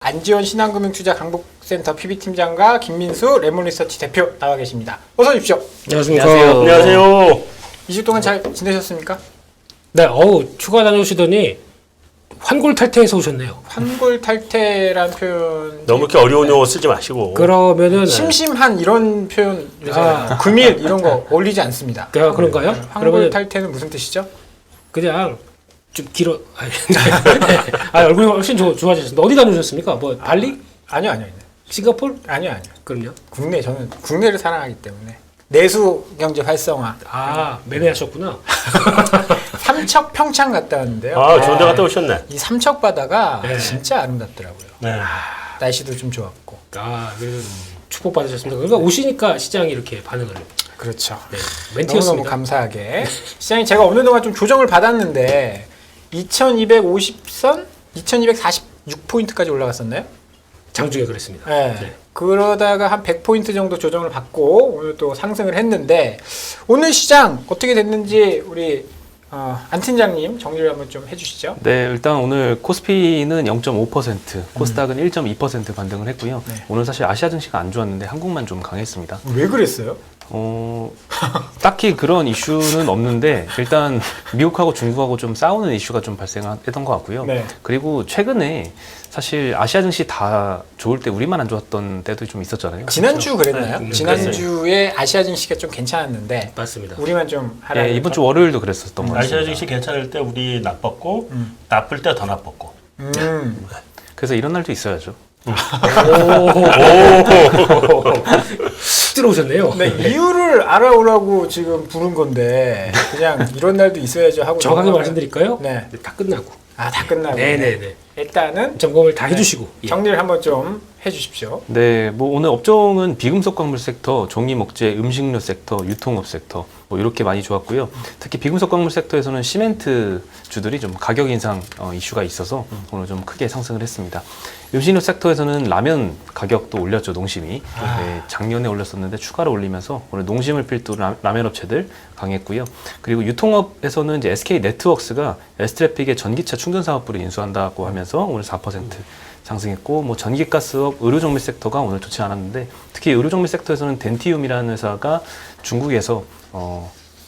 안지원 신한금융투자 강북센터 PB팀장과 김민수 레몬리서치 대표 나와 계십니다. 어서 오십시오. 안녕하십니까. 안녕하세요. 2주 동안 잘 지내셨습니까? 네, 휴가 다녀오시더니 환골탈태해서 오셨네요. 환골탈태란 표현 너무 이렇게 어려운 용어 쓰지 마시고. 그러면은 심심한 이런 표현 요새 금일 이런 거 어울리지 않습니다. 그런가요? 그러면 환골탈태는 무슨 뜻이죠? 그냥 좀 길어. 얼굴이 훨씬 좋아지셨습니다. 어디 다녀오셨습니까? 뭐 발리? 아니요. 싱가포르? 아니요. 그럼요. 저는 국내를 사랑하기 때문에 내수 경제 활성화. 매매하셨구나. 삼척 평창 갔다 왔는데요. 좋은 데 갔다 오셨네. 이 삼척 바다가 네. 진짜 아름답더라고요. 네. 날씨도 좀 좋았고. 그래서 축복받으셨습니다. 그러니까 오시니까 시장이 이렇게 반응을. 그렇죠. 네, 너무너무 멘트였습니다. 감사하게. 시장이 제가 없는 동안 좀 조정을 받았는데 2250선? 2246포인트까지 올라갔었나요? 장중에 그랬습니다. 네. 네. 그러다가 한 100포인트 정도 조정을 받고 오늘 또 상승을 했는데 오늘 시장 어떻게 됐는지 우리 안 팀장님 정리를 한번 좀 해주시죠. 네, 일단 오늘 코스피는 0.5%, 코스닥은 1.2% 반등을 했고요. 네. 오늘 사실 아시아 증시가 안 좋았는데 한국만 좀 강했습니다. 왜 그랬어요? 딱히 그런 이슈는 없는데 일단 미국하고 중국하고 좀 싸우는 이슈가 좀 발생했던 것 같고요. 네. 그리고 최근에 사실 아시아 증시 다 좋을 때 우리만 안 좋았던 때도 좀 있었잖아요. 지난주 그랬나요? 네, 지난주에 아시아 증시가 좀 괜찮았는데 맞습니다. 우리만 좀 하라. 네, 이번 주 월요일도 그랬었던 것 같습니다. 아시아 증시 괜찮을 때 우리 나빴고 나쁠 때 더 나빴고. 그래서 이런 날도 있어야죠. 들어오셨네요. 네, 이유를 알아오라고 지금 부른 건데 그냥 이런 날도 있어야죠 하고 정확하게 넘어가면- 말씀드릴까요? 네. 다 끝나고. 다 끝나고. 네네네. 일단은 점검을 다 해주시고. 예. 정리를 한번 좀 해주십시오. 네, 뭐 오늘 업종은 비금속 광물 섹터, 종이 목재, 음식료 섹터, 유통업 섹터 뭐 이렇게 많이 좋았고요. 특히 비금속 광물 섹터에서는 시멘트 주들이 좀 가격 인상 이슈가 있어서 오늘 좀 크게 상승을 했습니다. 음식료 섹터에서는 라면 가격도 올렸죠, 농심이. 네, 작년에 올렸었는데 추가로 올리면서 오늘 농심을 필두로 라면 업체들 강했고요. 그리고 유통업에서는 이제 SK 네트워크스가 S트래픽의 전기차 충전 사업부를 인수한다고 하면서 오늘 4% 상승했고, 뭐 전기가스업, 의료정밀 섹터가 오늘 좋지 않았는데 특히 의료정밀 sek터에서는 덴티움이라는 회사가 중국에서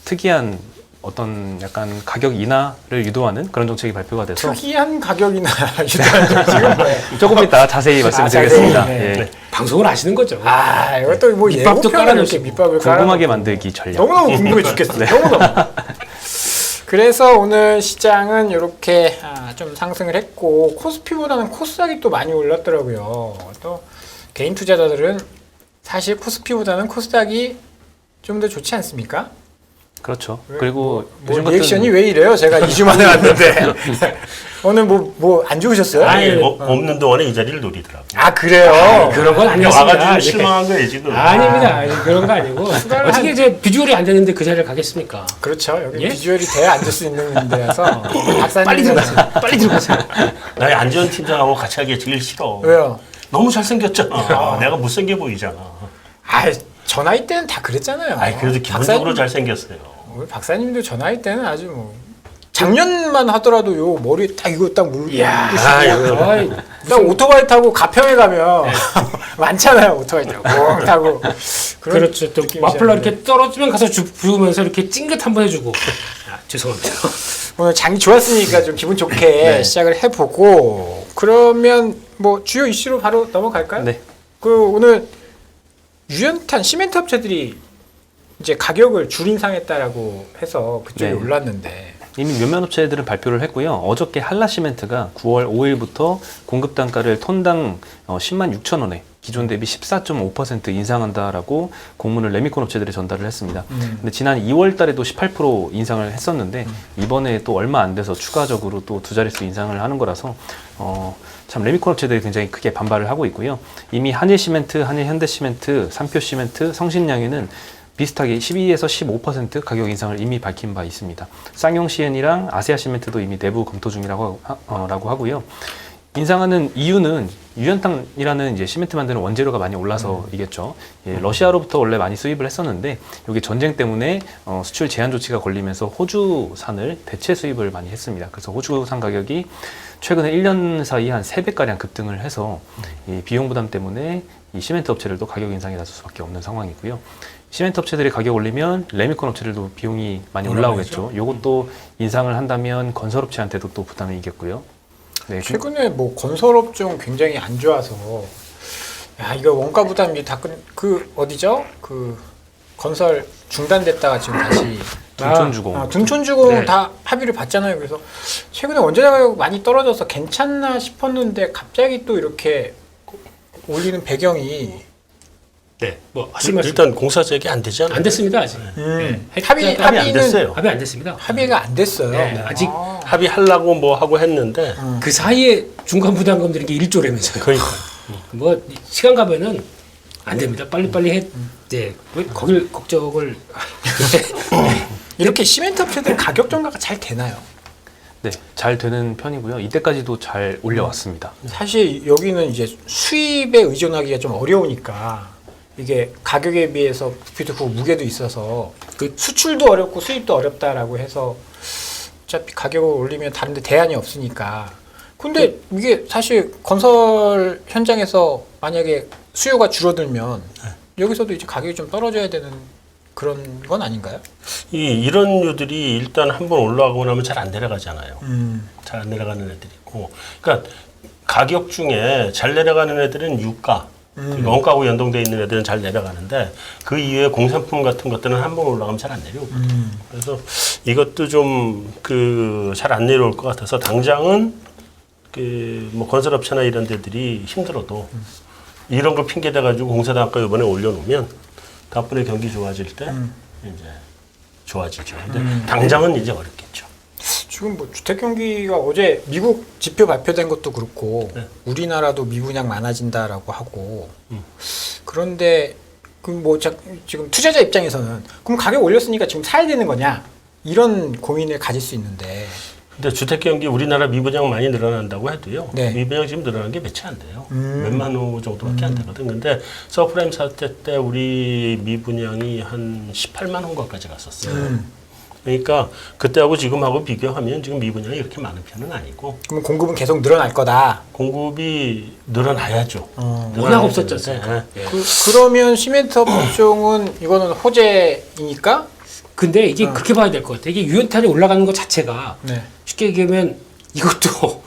특이한 어떤 약간 가격 인하를 유도하는 그런 정책이 발표가 돼서 특이한 가격이나 유도한 지금 뭐예요? 조금 이따 자세히 말씀드리겠습니다. 자세히, 네. 예. 방송을 아시는 거죠. 이것도 뭐 밑밥도 예고편을 깔아놓으시고 이렇게 밑밥을 궁금하게 깔아놓고. 만들기 전략. 너무너무 궁금해 죽겠어요. 너무너무. 그래서 오늘 시장은 이렇게 좀 상승을 했고 코스피보다는 코스닥이 또 많이 올랐더라고요. 또 개인 투자자들은 사실 코스피보다는 코스닥이 좀 더 좋지 않습니까? 그렇죠. 그리고 뭐 요즘 리액션이 왜 이래요? 제가 2주 만에 왔는데 오늘 뭐 안 좋으셨어요? 없는 동안에 이 자리를 노리더라고. 그래요? 그런 건 아니었습니다. 와가지고 예. 실망한 거예요 지금. 아닙니다. 그런 거 아니고. 어떻게 이제 비주얼이 안 되는데 그 자리를 가겠습니까? 그렇죠. 여기 예? 비주얼이 돼야 앉을 수 있는 데라서 박사님 빨리 들어가세요. 빨리 들어가세요. 나의 안지원 팀장하고 같이 하기 제일 싫어. 왜요? 너무 잘생겼잖아. 내가 못생겨 보이잖아. 저 나이 때는 다 그랬잖아요. 그래도 기본적으로 잘생겼어요. 우리 박사님도 저 나이 때는 아주 뭐 작년만 하더라도 요 머리에 딱 이거 딱 물고 딱 오토바이 타고 가평에 가면 많잖아요. 오토바이 타고 그렇죠. 또 마플러 이렇게 떨어지면 가서 부으면서 이렇게 찡긋 한번 해주고. 죄송합니다. 오늘 장이 좋았으니까 좀 기분 좋게 시작을 해보고 그러면 뭐 주요 이슈로 바로 넘어갈까요? 네. 오늘 유연탄 시멘트 업체들이 이제 가격을 줄인상했다라고 해서 그쪽에 네. 올랐는데 이미 몇몇 업체들은 발표를 했고요. 어저께 한라시멘트가 9월 5일부터 공급 단가를 톤당 10만 6천 원에 기존 대비 14.5% 인상한다라고 공문을 레미콘 업체들에 전달을 했습니다. 근데 지난 2월 달에도 18% 인상을 했었는데 이번에 또 얼마 안 돼서 추가적으로 또 두 자릿수 인상을 하는 거라서 참 레미콘 업체들이 굉장히 크게 반발을 하고 있고요. 이미 한일시멘트, 한일현대시멘트, 삼표시멘트, 성신양유는 비슷하게 12에서 15% 가격 인상을 이미 밝힌 바 있습니다. 쌍용CN이랑 아세아시멘트도 이미 내부 검토 중이라고 하고요. 인상하는 이유는 유연탄이라는 이제 시멘트 만드는 원재료가 많이 올라서이겠죠. 예, 러시아로부터 원래 많이 수입을 했었는데 이게 전쟁 때문에 수출 제한 조치가 걸리면서 호주산을 대체 수입을 많이 했습니다. 그래서 호주산 가격이 최근에 1년 사이에 한 3배가량 급등을 해서 이 비용 부담 때문에 이 시멘트 업체들도 가격 인상이 나설 수밖에 없는 상황이고요. 시멘트 업체들이 가격 올리면 레미콘 업체들도 비용이 많이 올라오겠죠. 요것도 인상을 한다면 건설업체한테도 또 부담이 있겠고요. 네, 최근에 뭐 건설업종 굉장히 안 좋아서 야 이거 원가 부담이 그 어디죠? 그 건설 중단됐다가 지금 다시 둔촌주공. 둔촌주공 네. 다 합의를 봤잖아요. 그래서 최근에 원자재 가격 많이 떨어져서 괜찮나 싶었는데 갑자기 또 이렇게 올리는 배경이 네. 뭐 하실 말씀 일단 공사 재개 안 되지 않아요? 안 됐습니다 아직. 네. 합의 안 됐어요. 합의 안 됐습니다. 합의가 안 됐어요. 네, 아직 합의하려고 뭐 하고 했는데 그 사이에 중간 부담금 드는 게 1조라면서요. 그러니까 뭐 시간 가면은 안 됩니다. 빨리빨리 해. 네. 왜 거길 걱정을 이렇게 시멘트 업체들은 가격 전가가 잘 되나요? 네, 잘 되는 편이고요. 이때까지도 잘 올려왔습니다. 사실 여기는 이제 수입에 의존하기가 좀 어려우니까 이게 가격에 비해서 부피도 크고 무게도 있어서 그 수출도 어렵고 수입도 어렵다라고 해서 어차피 가격을 올리면 다른데 대안이 없으니까. 근데 이게 사실 건설 현장에서 만약에 수요가 줄어들면 여기서도 이제 가격이 좀 떨어져야 되는 그런 건 아닌가요? 이런 류들이 일단 한번 올라가고 나면 잘 안 내려가잖아요. 잘 안 내려가는 애들이 있고, 그러니까 가격 중에 잘 내려가는 애들은 유가, 그러니까 원가하고 연동돼 있는 애들은 잘 내려가는데 그 이외에 공산품 같은 것들은 한번 올라가면 잘 안 내려오고. 그래서 이것도 좀 그 잘 안 내려올 것 같아서 당장은 그 뭐 건설업체나 이런 데들이 힘들어도 이런 걸 핑계 대가지고 공사 단가 이번에 올려놓으면 다음번에 경기 좋아질 때 이제 좋아지죠. 근데 당장은 이제 어렵겠죠. 지금 뭐 주택 경기가 어제 미국 지표 발표된 것도 그렇고 네. 우리나라도 미분양 많아진다라고 하고 그런데 그 뭐 지금 투자자 입장에서는 그럼 가격 올렸으니까 지금 사야 되는 거냐 이런 고민을 가질 수 있는데 근데 주택 경기 우리나라 미분양 많이 늘어난다고 해도요. 네. 미분양 지금 늘어난 게 몇이 안 돼요. 몇만 호 정도밖에 안 되거든. 근데 서프라임 사태 때 우리 미분양이 한 18만 호가까지 갔었어요. 그러니까 그때하고 지금하고 비교하면 지금 미분양이 이렇게 많은 편은 아니고 그럼 공급은 계속 늘어날 거다. 공급이 늘어나야죠. 워낙 없었지 않습니까? 네. 그러면 시멘트 업종은 이거는 호재이니까 근데 이게 그렇게 봐야 될 것 같아요. 이게 유연탄이 올라가는 것 자체가 네. 쉽게 얘기하면 이것도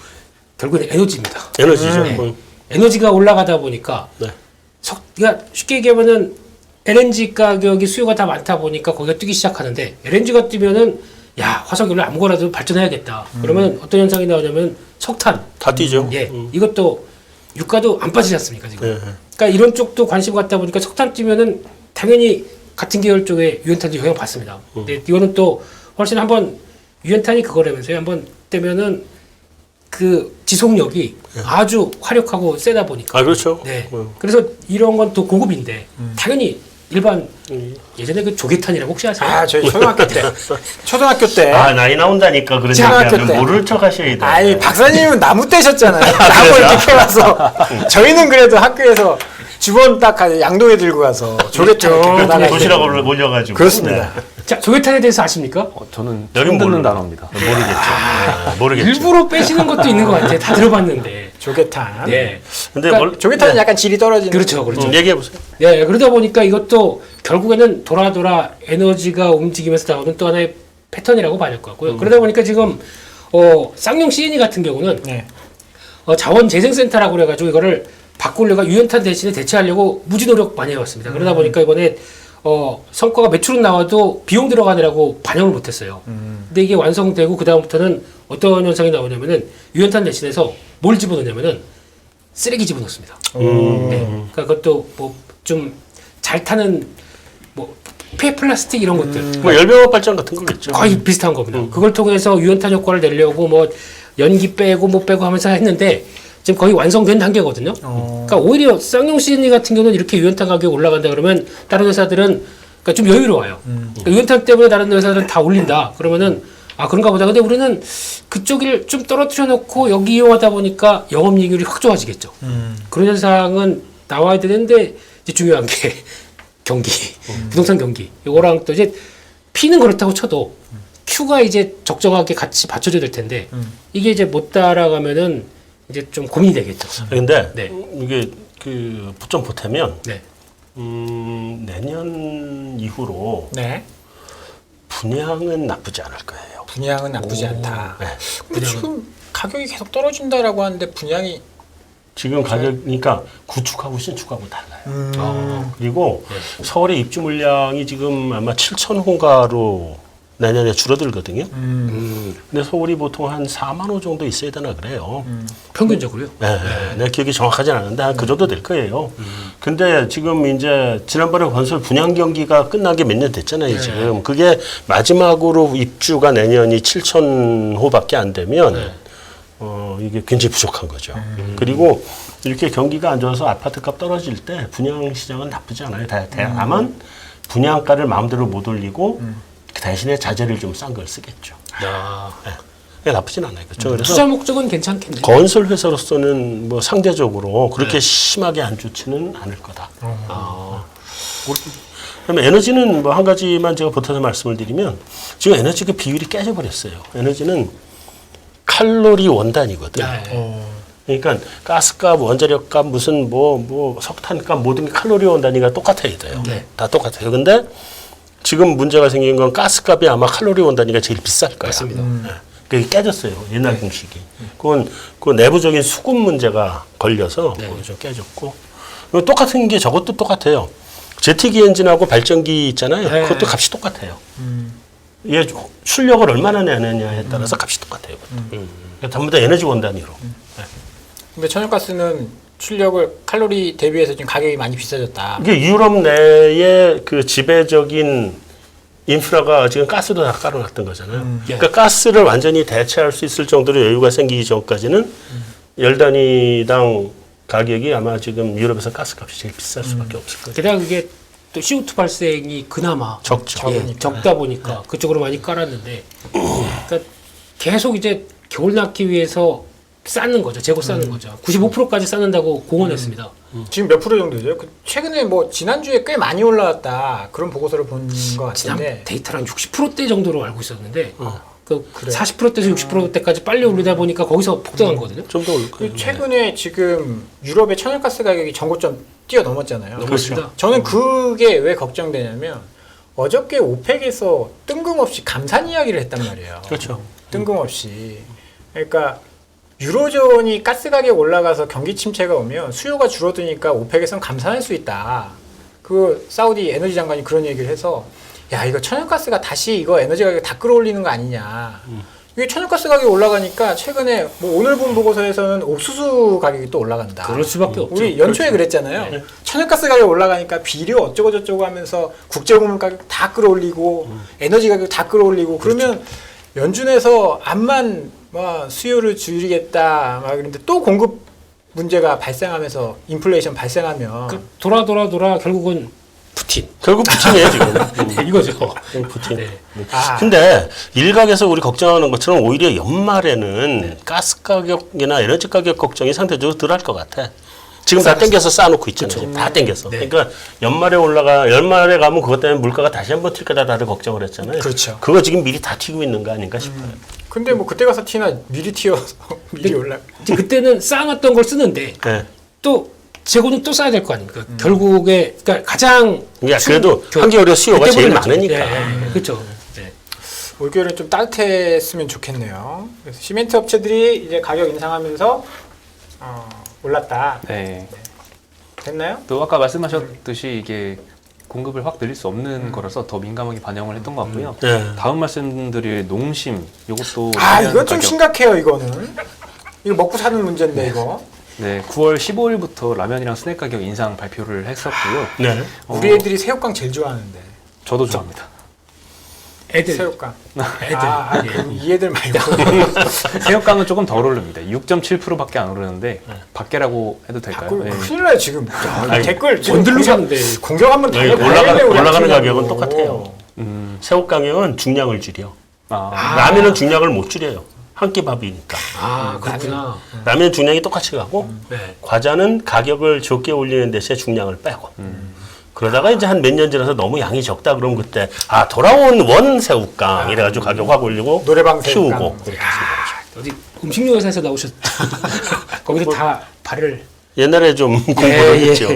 결국엔 에너지입니다. 에너지죠. 네. 에너지가 올라가다 보니까 네. 그러니까 쉽게 얘기하면은 LNG 가격이 수요가 다 많다 보니까 거기가 뜨기 시작하는데 LNG가 뜨면은 야 화석연료 아무거나도 발전해야겠다. 그러면 어떤 현상이 나오냐면 석탄, 다 뛰죠. 예, 이것도 유가도 안 빠지지 않습니까 지금? 네. 그러니까 이런 쪽도 관심 갖다 보니까 석탄 뛰면은 당연히 같은 계열 쪽에 유연탄도 영향 받습니다. 근데 이거는 또 훨씬 한번 유연탄이 그거라면서요. 한번 뜨면은 그 지속력이 아주 화력하고 세다 보니까. 아 그렇죠. 네. 그래서 이런 건 또 고급인데 당연히 일반 예전에 그 조개탄이라고 혹시 아세요? 아 저희 초등학교 때 초등학교 때 아 나이 나온다니까 그런 초등학교 얘기하면 때. 모를 척 하셔야 돼. 아니 박사님은 나무 떼셨잖아요. 나무 이렇게 캐와서 저희는 그래도 학교에서 주번 딱 양동에 들고 가서 조개탕 이렇게 나가야 도시락을 올려가지고. 그렇습니다. 네. 자, 조개탄에 대해서 아십니까? 저는 여긴 처음 듣는 모르는 단어입니다. 모르겠죠. 네, 모르겠죠. 일부러 빼시는 것도 있는 것 같아요. 다 들어봤는데. 조개탕. 네. 근데 그러니까 뭘 조개탕은 약간 질이 떨어지는. 그렇죠, 그렇죠. 얘기해 보세요. 네, 그러다 보니까 이것도 결국에는 돌아 에너지가 움직이면서 나오는 또 하나의 패턴이라고 봐야 될 것 같고요. 그러다 보니까 지금 쌍용 C&E 같은 경우는 네. 자원재생센터라고 그래가지고 이거를 바꾸려고 유연탄 대신에 대체하려고 무지 노력 많이 해왔습니다. 그러다 보니까 이번에 성과가 매출은 나와도 비용 들어가느라고 반영을 못했어요. 근데 이게 완성되고 그 다음부터는 어떤 현상이 나오냐면은 유연탄 대신해서 뭘 집어넣냐면은 쓰레기 집어넣습니다. 네. 그러니까 그것도 뭐 좀 잘 타는 뭐 폐플라스틱 이런 것들 뭐 열병합 발전 같은 거겠죠. 거의 비슷한 겁니다. 그걸 통해서 유연탄 효과를 내려고 뭐 연기 빼고 못 빼고 하면서 했는데 지금 거의 완성된 단계거든요. 그러니까 오히려 쌍용 C&E 같은 경우는 이렇게 유연탄 가격이 올라간다 그러면 다른 회사들은 그러니까 좀 여유로워요. 그러니까 유연탄 때문에 다른 회사들은 다 올린다. 그러면은 아 그런가 보다. 근데 우리는 그쪽을 좀 떨어뜨려 놓고 여기 이용하다 보니까 영업이익률이 확 좋아지겠죠. 그런 현상은 나와야 되는데 이제 중요한 게 경기, 부동산 경기. 이거랑 또 이제 피는 그렇다고 쳐도 Q가 이제 적정하게 같이 받쳐줘야 될 텐데 이게 이제 못 따라가면은 이제 좀 고민이 되겠죠. 근데 네. 이게 좀 보태면 네. 내년 이후로 네. 분양은 나쁘지 않을 거예요. 분양은 나쁘지 않다. 네. 근데 지금 가격이 계속 떨어진다라고 하는데 분양이 지금 가격이니까 구축하고 신축하고 달라요. 그리고 네. 서울의 입주 물량이 지금 아마 7천 호가로 내년에 줄어들거든요. 근데 서울이 보통 한 4만 호 정도 있어야 되나 그래요. 평균적으로요. 네, 내 기억이 정확하진 않은데 한 그 정도 될 거예요. 근데 지금 이제 지난번에 건설 분양 경기가 끝난 게 몇 년 됐잖아요. 지금 그게 마지막으로 입주가 내년이 7천 호밖에 안 되면 이게 굉장히 부족한 거죠. 그리고 이렇게 경기가 안 좋아서 아파트값 떨어질 때 분양 시장은 나쁘지 않아요. 다만 분양가를 마음대로 못 올리고 그 대신에 자재를 좀 싼 걸 쓰겠죠. 야. 네. 그게 나쁘진 않아요. 그렇죠. 그래서 투자 목적은 괜찮겠네요. 건설 회사로서는 뭐 상대적으로 그렇게 심하게 안 좋지는 않을 거다. 그다음에 에너지는 뭐 한 가지만 제가 보태서 말씀을 드리면 지금 에너지 그 비율이 깨져버렸어요. 에너지는 칼로리 원단이거든. 그러니까 가스값, 원자력값, 무슨 뭐 석탄값 모든 게 칼로리 원단위가 똑같아야 돼요. 네. 다 똑같아요. 근데 지금 문제가 생긴 건 가스값이 아마 칼로리 원단위가 제일 비쌀 거야. 맞습니다. 네. 그게 깨졌어요. 옛날 공식이. 그건 그 내부적인 수급 문제가 걸려서 그거 좀 깨졌고. 그리고 똑같은 게 저것도 똑같아요. 제트기 엔진하고 발전기 있잖아요. 네. 그것도 값이 똑같아요. 얘 출력을 얼마나 내느냐에 따라서 값이 똑같아요. 그러니까 전부 다 에너지 원단위로. 네. 근데 천연가스는 출력을 칼로리 대비해서 지금 가격이 많이 비싸졌다. 이게 유럽 내의 그 지배적인 인프라가 지금 가스도 다 깔아놨던 거잖아요. 그러니까 가스를 완전히 대체할 수 있을 정도로 여유가 생기기 전까지는 열 단위당 가격이 아마 지금 유럽에서 가스값이 제일 비쌀 수밖에 없을 거예요. 게다가 그게 또 CO2 발생이 그나마 적죠. 적다 보니까 그쪽으로 많이 깔았는데 그러니까 계속 이제 겨울 낳기 위해서 쌓는 거죠. 재고 쌓는 거죠. 95%까지 쌓는다고 공언했습니다. 지금 몇 프로 정도 되죠? 최근에 뭐 지난주에 꽤 많이 올라왔다. 그런 보고서를 본 것 지난 같은데. 데이터랑 60%대 정도로 알고 있었는데 그 그래요? 40%대에서 60%대까지 빨리 오르다 보니까 거기서 폭등한 거거든요. 좀 더 올 거예요. 최근에 지금 유럽의 천연가스 가격이 전고점 뛰어넘었잖아요. 그렇습니다. 저는 그게 왜 걱정되냐면 어저께 오펙에서 뜬금없이 감산 이야기를 했단 말이에요. 그렇죠. 뜬금없이. 그러니까 유로존이 가스 가격 올라가서 경기 침체가 오면 수요가 줄어드니까 오펙에서는 감산할 수 있다. 그 사우디 에너지 장관이 그런 얘기를 해서 야 이거 천연가스가 다시 이거 에너지 가격 다 끌어올리는 거 아니냐. 이게 천연가스 가격이 올라가니까 최근에 뭐 오늘 본 보고서에서는 옥수수 가격이 또 올라간다. 그럴 수밖에 없죠. 우리 연초에 그랬잖아요. 천연가스 가격 올라가니까 비료 어쩌고 저쩌고 하면서 국제고물 가격 다 끌어올리고 에너지 가격 다 끌어올리고 그러면 연준에서 암만 뭐 수요를 줄이겠다 막 그런데 또 공급 문제가 발생하면서 인플레이션 발생하면 그 돌아 결국은 푸틴. 결국 푸틴이에요 지금. 네, 이거죠. 푸틴. 네. 아. 근데 일각에서 우리 걱정하는 것처럼 오히려 연말에는 가스 가격이나 에너지 가격 걱정이 상대적으로 덜 할 것 같아. 지금 다 땡겨서 쌓아놓고 있잖아요. 다 땡겨서. 네. 그러니까 연말에 연말에 가면 그것 때문에 물가가 다시 한번 튈 거다 다들 걱정을 했잖아요. 그렇죠. 그거 지금 미리 다 튀고 있는 거 아닌가 싶어요. 근데 뭐 그때 가서 티나 미리 튀어서 미리 올라. 이제 그때는 쌓아놨던 걸 쓰는데 네. 또 재고는 또 쌓아야 될 거 아닙니까? 결국에 그러니까 가장 야, 그래도 한겨울에 수요가 제일 많으니까. 네, 그렇죠. 네. 올겨울은 좀 따뜻했으면 좋겠네요. 그래서 시멘트 업체들이 이제 가격 인상하면서 올랐다. 네. 됐나요? 또 아까 말씀하셨듯이 이게 공급을 확 늘릴 수 없는 거라서 더 민감하게 반영을 했던 것 같고요. 네. 다음 말씀드릴 농심 이것도 아 라면 이건 좀 가격- 심각해요 이거는. 이거 먹고 사는 문제인데 이거. 네, 9월 15일부터 라면이랑 스낵 가격 인상 발표를 했었고요. 네. 우리 애들이 새우깡 제일 좋아하는데. 저도 좋아합니다. 애들 새우깡. 애들. 이 애들 말고. 새우깡은 조금 덜 오릅니다. 6.7%밖에 안 오르는데 밖에라고 해도 될까요? 그걸 네. 큰일 나요 지금. 야, 댓글 지금 원들로 사는데 공격 한번 여기 올라가는 가격은 똑같아요. 새우 가격은 중량을 줄여. 라면은 중량을 못 줄여요. 한 끼 밥이니까. 아 그렇구나. 라면 중량이 똑같이 가고 네. 과자는 가격을 적게 올리는 대신에 중량을 빼고. 그러다가 이제 한 몇 년 지나서 너무 양이 적다 그러면 그때 돌아온 원 새우깡 이래가지고 가격 확 올리고 노래방 키우고 새우깡. 그렇게 어디 음식료 회사에서 나오셨 거기서 다 발을 옛날에 좀 공부를 예. 했죠.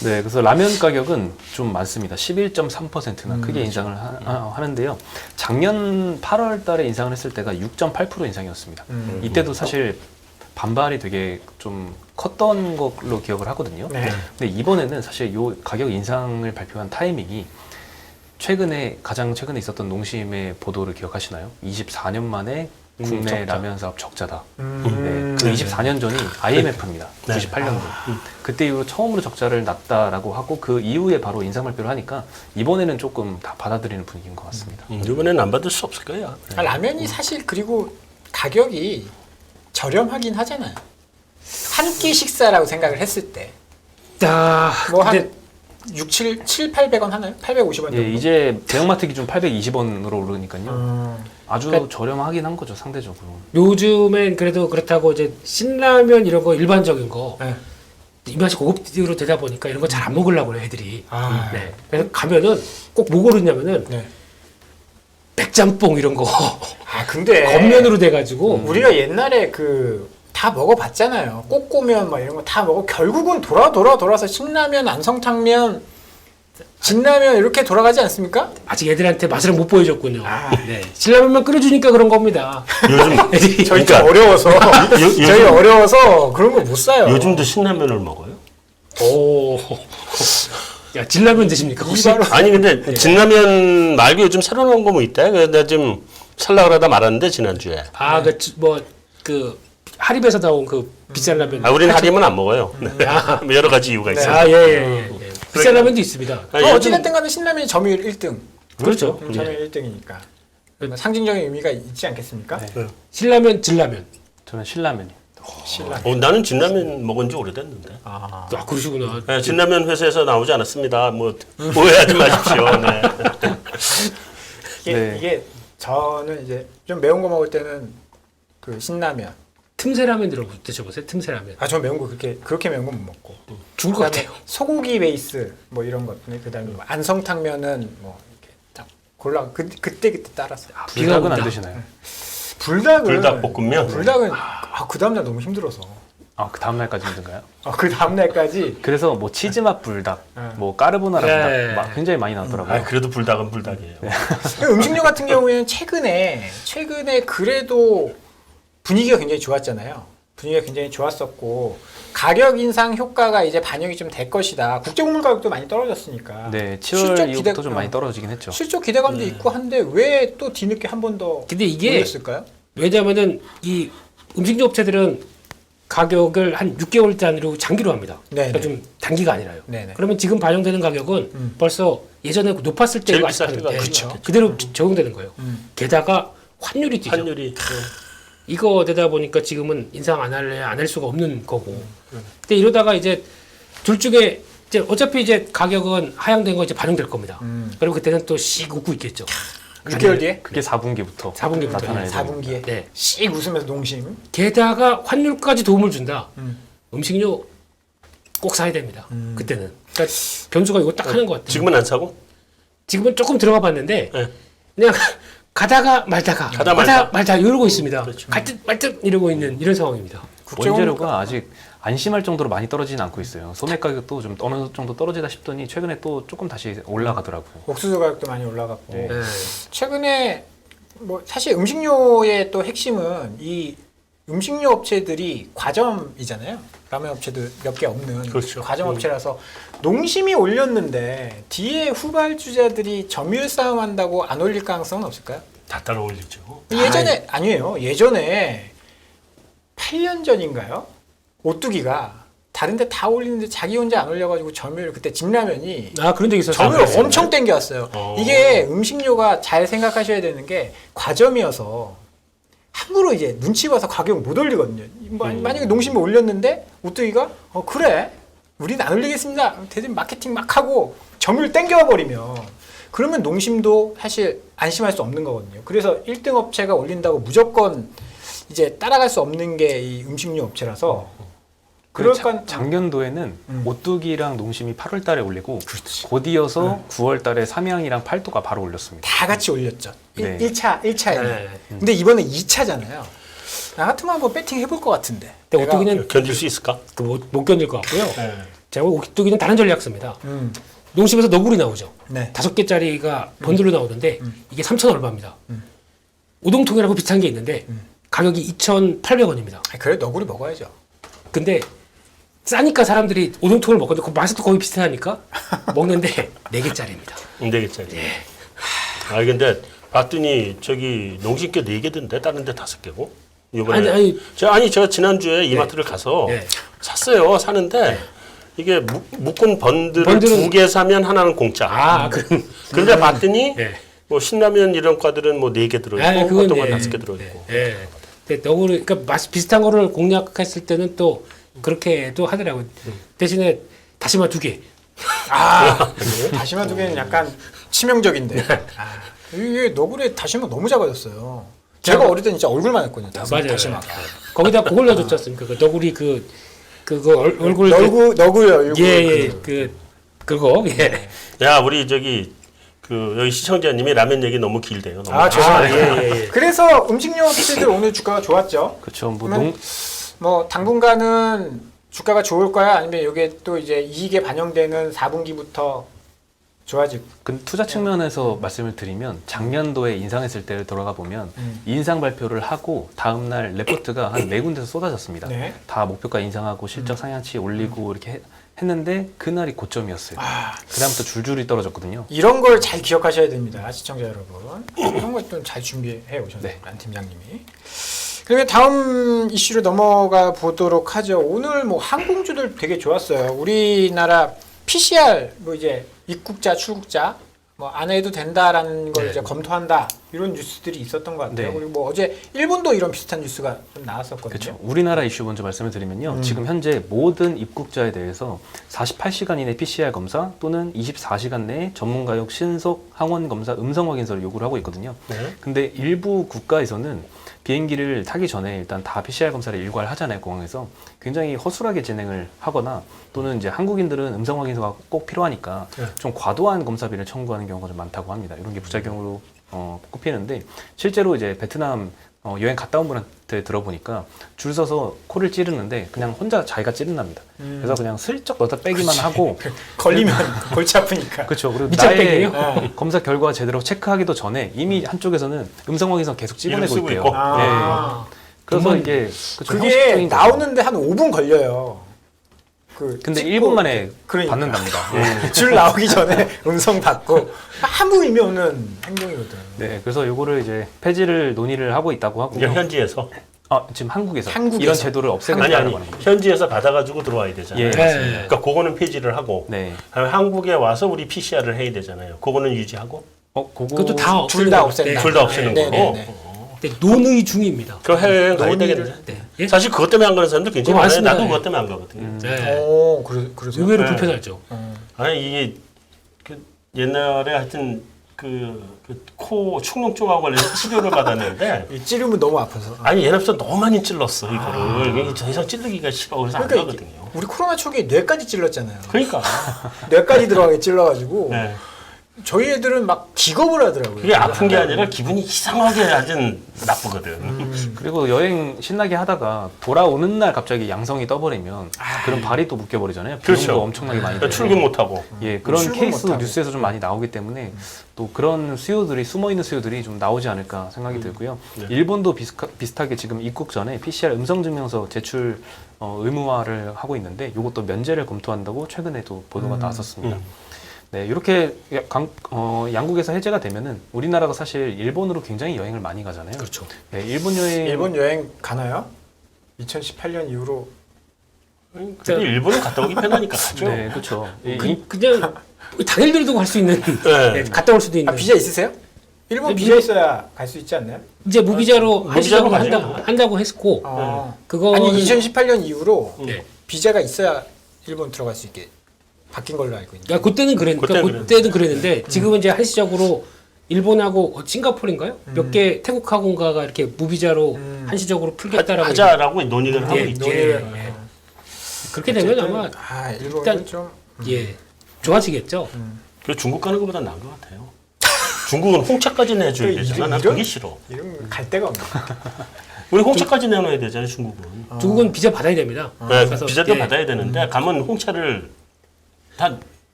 네, 그래서 라면 가격은 좀 많습니다. 11.3%나 크게 인상을 하는데요. 작년 8월 달에 인상을 했을 때가 6.8% 인상이었습니다. 이때도 사실 반발이 되게 좀 컸던 걸로 기억을 하거든요. 네. 근데 이번에는 사실 요 가격 인상을 발표한 타이밍이 가장 최근에 있었던 농심의 보도를 기억하시나요? 24년 만에 국내 적자. 라면 사업 적자다. 네, 그 24년 전이 IMF입니다. 네. 98년도. 그때 이후로 처음으로 적자를 났다라고 하고 그 이후에 바로 인상 발표를 하니까 이번에는 조금 다 받아들이는 분위기인 것 같습니다. 이번에는 안 받을 수 없을 거예요. 라면이 사실 그리고 가격이 저렴하긴 하잖아요. 한 끼 식사라고 생각을 했을 때 뭐 한 800원 하나요? 850원 정도? 예, 이제 대형마트 기준 820원으로 오르니까요. 아주 그러니까 저렴하긴 한 거죠, 상대적으로. 요즘엔 그래도 그렇다고 이제 신라면 이런 거 일반적인 거 네. 입맛이 고급으로 되다 보니까 이런 거 잘 안 먹으려고 그래 애들이. 아. 네. 그래서 가면은 꼭 뭐 고르냐면은 네. 백짬뽕 이런 거 근데 겉면으로 돼가지고 우리가 옛날에 다 먹어봤잖아요. 꼬꼬면 막 이런 거 다 먹어. 결국은 돌아서 신라면, 안성탕면, 진라면 이렇게 돌아가지 않습니까? 아직 애들한테 맛을 못 보여줬군요. 네. 신라면만 끓여주니까 그런 겁니다. 요즘 애들이 저희 그러니까 좀 어려워서 저희 어려워서 그런 거 못 사요. 요즘도 신라면을 먹어요? 오. 야, 진라면 드십니까 혹시? 아니 근데 진라면 말고 요즘 새로 나온 거 뭐 있다? 그래서 내가 지금 살라 그러다 말았는데 지난주에. 그 하립에서 나온 그 비싼 라면. 우리는 하림은 안 먹어요. 네. 뭐 여러 가지 이유가 있어요. 아, 예. 비싼 라면도 있습니다. 어찌됐든 간에 신라면이 점유율 1등. 그렇죠. 점유율 1등이니까. 상징적인 의미가 있지 않겠습니까? 네. 신라면, 진라면. 저는 신라면이. 신라면. 나는 진라면 먹은 지 오래됐는데. 아, 그러시구나. 네, 진라면 회사에서 나오지 않았습니다. 뭐 오해하지 마십시오. 네. 이게 저는 이제 좀 매운 거 먹을 때는 그 신라면. 틈새라면 드셔보세요. 틈새라면. 저 매운 거 그렇게 매운 거 못 먹고. 죽을 것 같아요. 소고기 베이스 뭐 이런 것. 그다음에 뭐 안성탕면은 뭐 이렇게 딱 골라 그때 따랐어요. 불닭은 안 드시나요? 불닭볶음면? 불닭은 그 다음날 너무 힘들어서. 그 다음날까지 힘든가요? 그 다음날까지. 그래서 뭐 치즈맛 불닭, 네. 뭐 까르보나라 네. 불닭 굉장히 많이 나왔더라고요. 그래도 불닭은 불닭이에요. 음식료 같은 경우에는 최근에 그래도 분위기가 굉장히 좋았잖아요. 분위기가 굉장히 좋았었고 가격 인상 효과가 이제 반영이 좀 될 것이다. 국제국물 가격도 많이 떨어졌으니까. 네, 실적 7월 이후부터 좀 많이 떨어지긴 했죠. 실적 기대감도 있고 한데 왜 또 뒤늦게 한 번 더 근데 이게 올렸을까요? 왜냐면은 이 음식료 업체들은 가격을 한 6개월 단위로 장기로 합니다. 네네. 그러니까 좀 단기가 아니라요. 네네. 그러면 지금 반영되는 가격은 벌써 예전에 높았을 때 제일 이거 비쌀 때가 그쵸. 그대로 적용되는 거예요. 게다가 환율이 뛰죠. 환율이 이거 되다 보니까 지금은 인상 안 할 수가 없는 거고. 근데 이러다가 이제 둘 중에 이제 어차피 이제 가격은 하향된 거 이제 반영될 겁니다. 그리고 그때는 또 씩 웃고 있겠죠. 6개월 뒤에? 그게 4분기부터 4분기부터 나타나야 되니까. 4분기에 네. 씩 웃으면서 농심. 게다가 환율까지 도움을 준다. 음식료 꼭 사야 됩니다. 그때는. 그러니까 변수가 이거 딱 하는 것 같아요. 지금은 안 사고? 지금은 조금 들어가 봤는데 네. 그냥 가다가 말다가 가다 말다. 이러고 있습니다. 그렇죠. 갈 듯 말 듯 이러고 있는 이런 상황입니다. 원재료가 아직 안심할 정도로 많이 떨어지진 않고 있어요. 소매 가격도 좀 어느 정도 떨어지다 싶더니 최근에 또 조금 다시 올라가더라고요. 옥수수 가격도 많이 올라갔고. 네. 최근에 뭐 사실 음식료의 또 핵심은 이 음식료 업체들이 과점이잖아요. 라면 업체도 몇 개 없는 그렇죠. 과점 업체라서 농심이 올렸는데 뒤에 후발주자들이 점유율 싸움한다고 안 올릴 가능성은 없을까요? 다 따라 올리죠. 예전에 아니에요. 예전에 8년 전인가요? 오뚜기가 다른데 다 올리는데 자기 혼자 안 올려가지고 점유율 그때 진라면이 그런 적 있었어요. 점유율 엄청 땡겨왔어요. 어. 이게 음식료가 잘 생각하셔야 되는 게 과점이어서 함부로 이제 눈치 봐서 가격 못 올리거든요. 만약에 농심이 올렸는데 오뚜기가 그래 우리는 안 올리겠습니다. 대신 마케팅 막 하고 점유율 땡겨와 버리면 그러면 농심도 사실 안심할 수 없는 거거든요. 그래서 1등 업체가 올린다고 무조건 이제 따라갈 수 없는 게 이 음식료 업체라서 그러니까 작년도에는 오뚜기랑 농심이 8월 달에 올리고 그렇지. 곧 이어서 9월 달에 삼양이랑 팔도가 바로 올렸습니다. 다 같이 올렸죠. 네. 1차에. 네. 근데 이번에 2차잖아요. 나 같으면 한번 배팅 해볼 것 같은데. 근데 오뚜기는 견딜 수 있을까? 못 견딜 것 같고요. 네. 제가 오뚜기는 다른 전략 씁니다. 농심에서 너구리 나오죠. 네. 5개짜리가 번들로 나오는데 이게 3,000 얼마입니다. 우동통이라고 비슷한 게 있는데 가격이 2,800원입니다. 그래 너구리 먹어야죠. 근데 싸니까 사람들이 우동통을 먹는데 그 맛도 거의 비슷하니까 먹는데 4개짜리입니다. 4개짜리. 아 근데 봤더니 저기 농심께 4개던데 다른 데 5개고. 이번에 아니. 제가 지난주에 이마트를 가서 네. 샀어요. 사는데 이게 묶은 번들을 번들은- 2개 사면 하나는 공짜. 그런데 봤더니 네. 뭐 신라면 이런 과들은 뭐 4개 들어있고 그건 어떤 건 네. 5개 들어있고. 네. 근데 너구리 그러니까 맛 비슷한 거를 공략했을 때는 또 그렇게도 하더라고요. 대신에 다시마 2개. 다시마 2개는 약간 치명적인데. 이게 너구리에 다시마 너무 작아졌어요. 제가 어릴 때 진짜 얼굴만 했거든요. 맞아요. 다시마가. 거기다 그걸 넣어줬지 않습니까? 그 너구리 그거 얼굴 너구요. 예. 그거 예. 야 우리 저기 여기 시청자님이 라면 얘기 너무 길대요. 너무. 죄송합니다. 예. 그래서 음식료 업체들 오늘 주가가 좋았죠. 그렇죠. 그러면 뭐 당분간은 주가가 좋을 거야? 아니면 이게 또 이제 이익에 반영되는 4분기부터 좋아질? 투자 측면에서 말씀을 드리면 작년도에 인상했을 때를 돌아가 보면 인상 발표를 하고 다음 날 레포트가 한 4군데서 쏟아졌습니다. 네. 다 목표가 인상하고 실적 상향치 올리고 이렇게 했는데 그날이 고점이었어요. 그다음부터 줄줄이 떨어졌거든요. 이런 걸 잘 기억하셔야 됩니다, 시청자 여러분. 이런 걸 좀 잘 준비해 오셨네요, 네. 란 팀장님이. 그러면 다음 이슈로 넘어가 보도록 하죠. 오늘 뭐 항공주들 되게 좋았어요. 우리나라 PCR 뭐 이제 입국자, 출국자 뭐 안 해도 된다라는 걸 네. 이제 검토한다 이런 뉴스들이 있었던 것 같아요. 네. 그리고 뭐 어제 일본도 이런 비슷한 뉴스가 좀 나왔었거든요. 그렇죠. 우리나라 이슈 먼저 말씀을 드리면요. 지금 현재 모든 입국자에 대해서 48시간 이내 PCR 검사 또는 24시간 내에 전문가용 신속 항원 검사 음성 확인서를 요구를 하고 있거든요. 네. 근데 일부 국가에서는 비행기를 타기 전에 일단 다 PCR 검사를 일괄 하잖아요, 공항에서. 굉장히 허술하게 진행을 하거나 또는 이제 한국인들은 음성 확인서가 꼭 필요하니까 좀 과도한 검사비를 청구하는 경우가 좀 많다고 합니다. 이런 게 부작용으로 꼽히는데 실제로 이제 베트남 여행 갔다 온 분한테 들어보니까 줄 서서 코를 찌르는데 그냥 혼자 자기가 찌른답니다. 그래서 그냥 슬쩍 넣다 빼기만 하고 걸리면 골치 아프니까. 그렇죠. 그리고 밑장 나의 빼기요? 검사 결과 제대로 체크하기도 전에 이미 한쪽에서는 음성 확인서 계속 찍어내고 이름 쓰고 있대요. 있고. 아. 그래서 이게 그쵸, 그게 형식적인 거죠. 나오는데 한 5분 걸려요. 근데 찍고 1분 만에 그러니까. 받는답니다. 줄 나오기 전에 음성 받고 아무 의미 없는 행동이거든. 네, 그래서 요거를 이제 폐지를 논의를 하고 있다고 하고요. 이게 현지에서 지금 한국에서 한국에서. 이런 제도를 아니 없애겠다는 거는 거죠. 현지에서 받아가지고 들어와야 되잖아요. 예, 맞습니다. 그러니까 그거는 폐지를 하고 네. 한국에 와서 우리 PCR을 해야 되잖아요. 그거는 유지하고 그거 그것도 다 둘 다 없애는 없앤다. 둘 다 없애는 네, 거고. 네, 네. 네, 논의 중입니다. 그 해외여행 가야 논의를- 되겠네. 네. 예? 사실 그것 때문에 안 가는 사람들 굉장히 그거 많아요. 많습니다. 나도 예. 그것 때문에 안 가거든요. 네. 오, 그러세요? 의외로 네. 불편하죠. 아니 이게 옛날에 하여튼 코 축농증하고 관련해서 치료를 받았는데 이 찌르면 너무 아파서. 아니 얘네부터 너무 많이 찔렀어 이거를. 이게 더 이상 찔르기가 싫어. 그래서 안 그러니까 가거든요. 우리 코로나 초기에 뇌까지 찔렀잖아요. 그러니까 뇌까지 들어가게 찔러가지고 네. 저희 애들은 막 기겁을 하더라고요. 그게 아픈 게 아니라 기분이 이상하게 아주 나쁘거든. 그리고 여행 신나게 하다가 돌아오는 날 갑자기 양성이 떠버리면 그럼 발이 또 묶여버리잖아요. 비용도 그렇죠. 엄청나게 많이 그러니까 들고. 출근 못 하고. 예, 그런 출근 케이스 못하고. 뉴스에서 좀 많이 나오기 때문에 또 그런 수요들이 숨어있는 수요들이 좀 나오지 않을까 생각이 들고요. 네. 일본도 비슷하게 지금 입국 전에 PCR 음성 증명서 제출 의무화를 하고 있는데 이것도 면제를 검토한다고 최근에도 보도가 나왔었습니다. 네, 이렇게 양국에서 해제가 되면은 우리나라가 사실 일본으로 굉장히 여행을 많이 가잖아요. 그렇죠. 네, 일본 여행 일본 여행 가나요? 2018년 이후로 근데 일본은 갔다 오기 편하니까 가죠. 네, 그렇죠. 그냥 당일들 두고 갈 수 있는 네. 갔다 올 수도 있는. 비자 있으세요? 일본 네, 비자 있어야 갈 수 있지 않나요? 이제 무비자로 무비자로 하시자고 가죠. 한다고 했고 그거 아니 2018년 이후로 네. 비자가 있어야 일본 들어갈 수 있게 바뀐 걸로 알고 있는데. 야, 그때는 그때는 그랬는데 지금은 이제 한시적으로 일본하고 싱가포르인가요? 몇 개 태국하고인가가 이렇게 무비자로 한시적으로 풀겠다라고 하자라고 논의를 하고 예, 있죠. 예, 예. 그렇게 되면 어쨌든, 아마 일본은 일단- 좀 예 좋아지겠죠. 그래서 중국 가는 것보다 나은 것 같아요. 중국은 홍차까지 내줘야 그 되잖아. 난 이런- 그게 싫어. 이런 갈 데가 없네. 우리 홍차까지 내놔야 되잖아요, 중국은. 중국은 비자 받아야 됩니다. 네, 그래서, 비자도 예, 받아야 되는데 가면 홍차를 다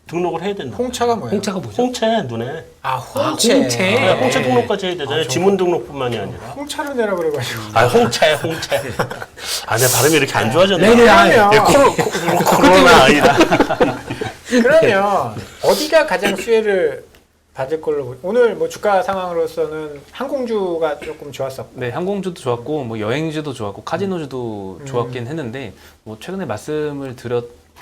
등록을 해야 된다. 홍차가 뭐예요? 홍차가 뭐죠? 홍채 눈에. 홍채. 홍채. 네, 홍차 등록까지 해야 되잖아요. 지문 등록뿐만이 아니라. 홍차를 내라 그래가지고. 아, 홍채. 아, 내 발음이 이렇게 안 좋아졌나? 네네, 아, 그러면 코로나 아니다. 그러면 어디가 가장 수혜를 받을 걸로 오늘 뭐 주가 상황으로서는 항공주가 조금 좋았었고. 네, 항공주도 좋았고 뭐 여행주도 좋았고 카지노주도 좋았긴 했는데 뭐 최근에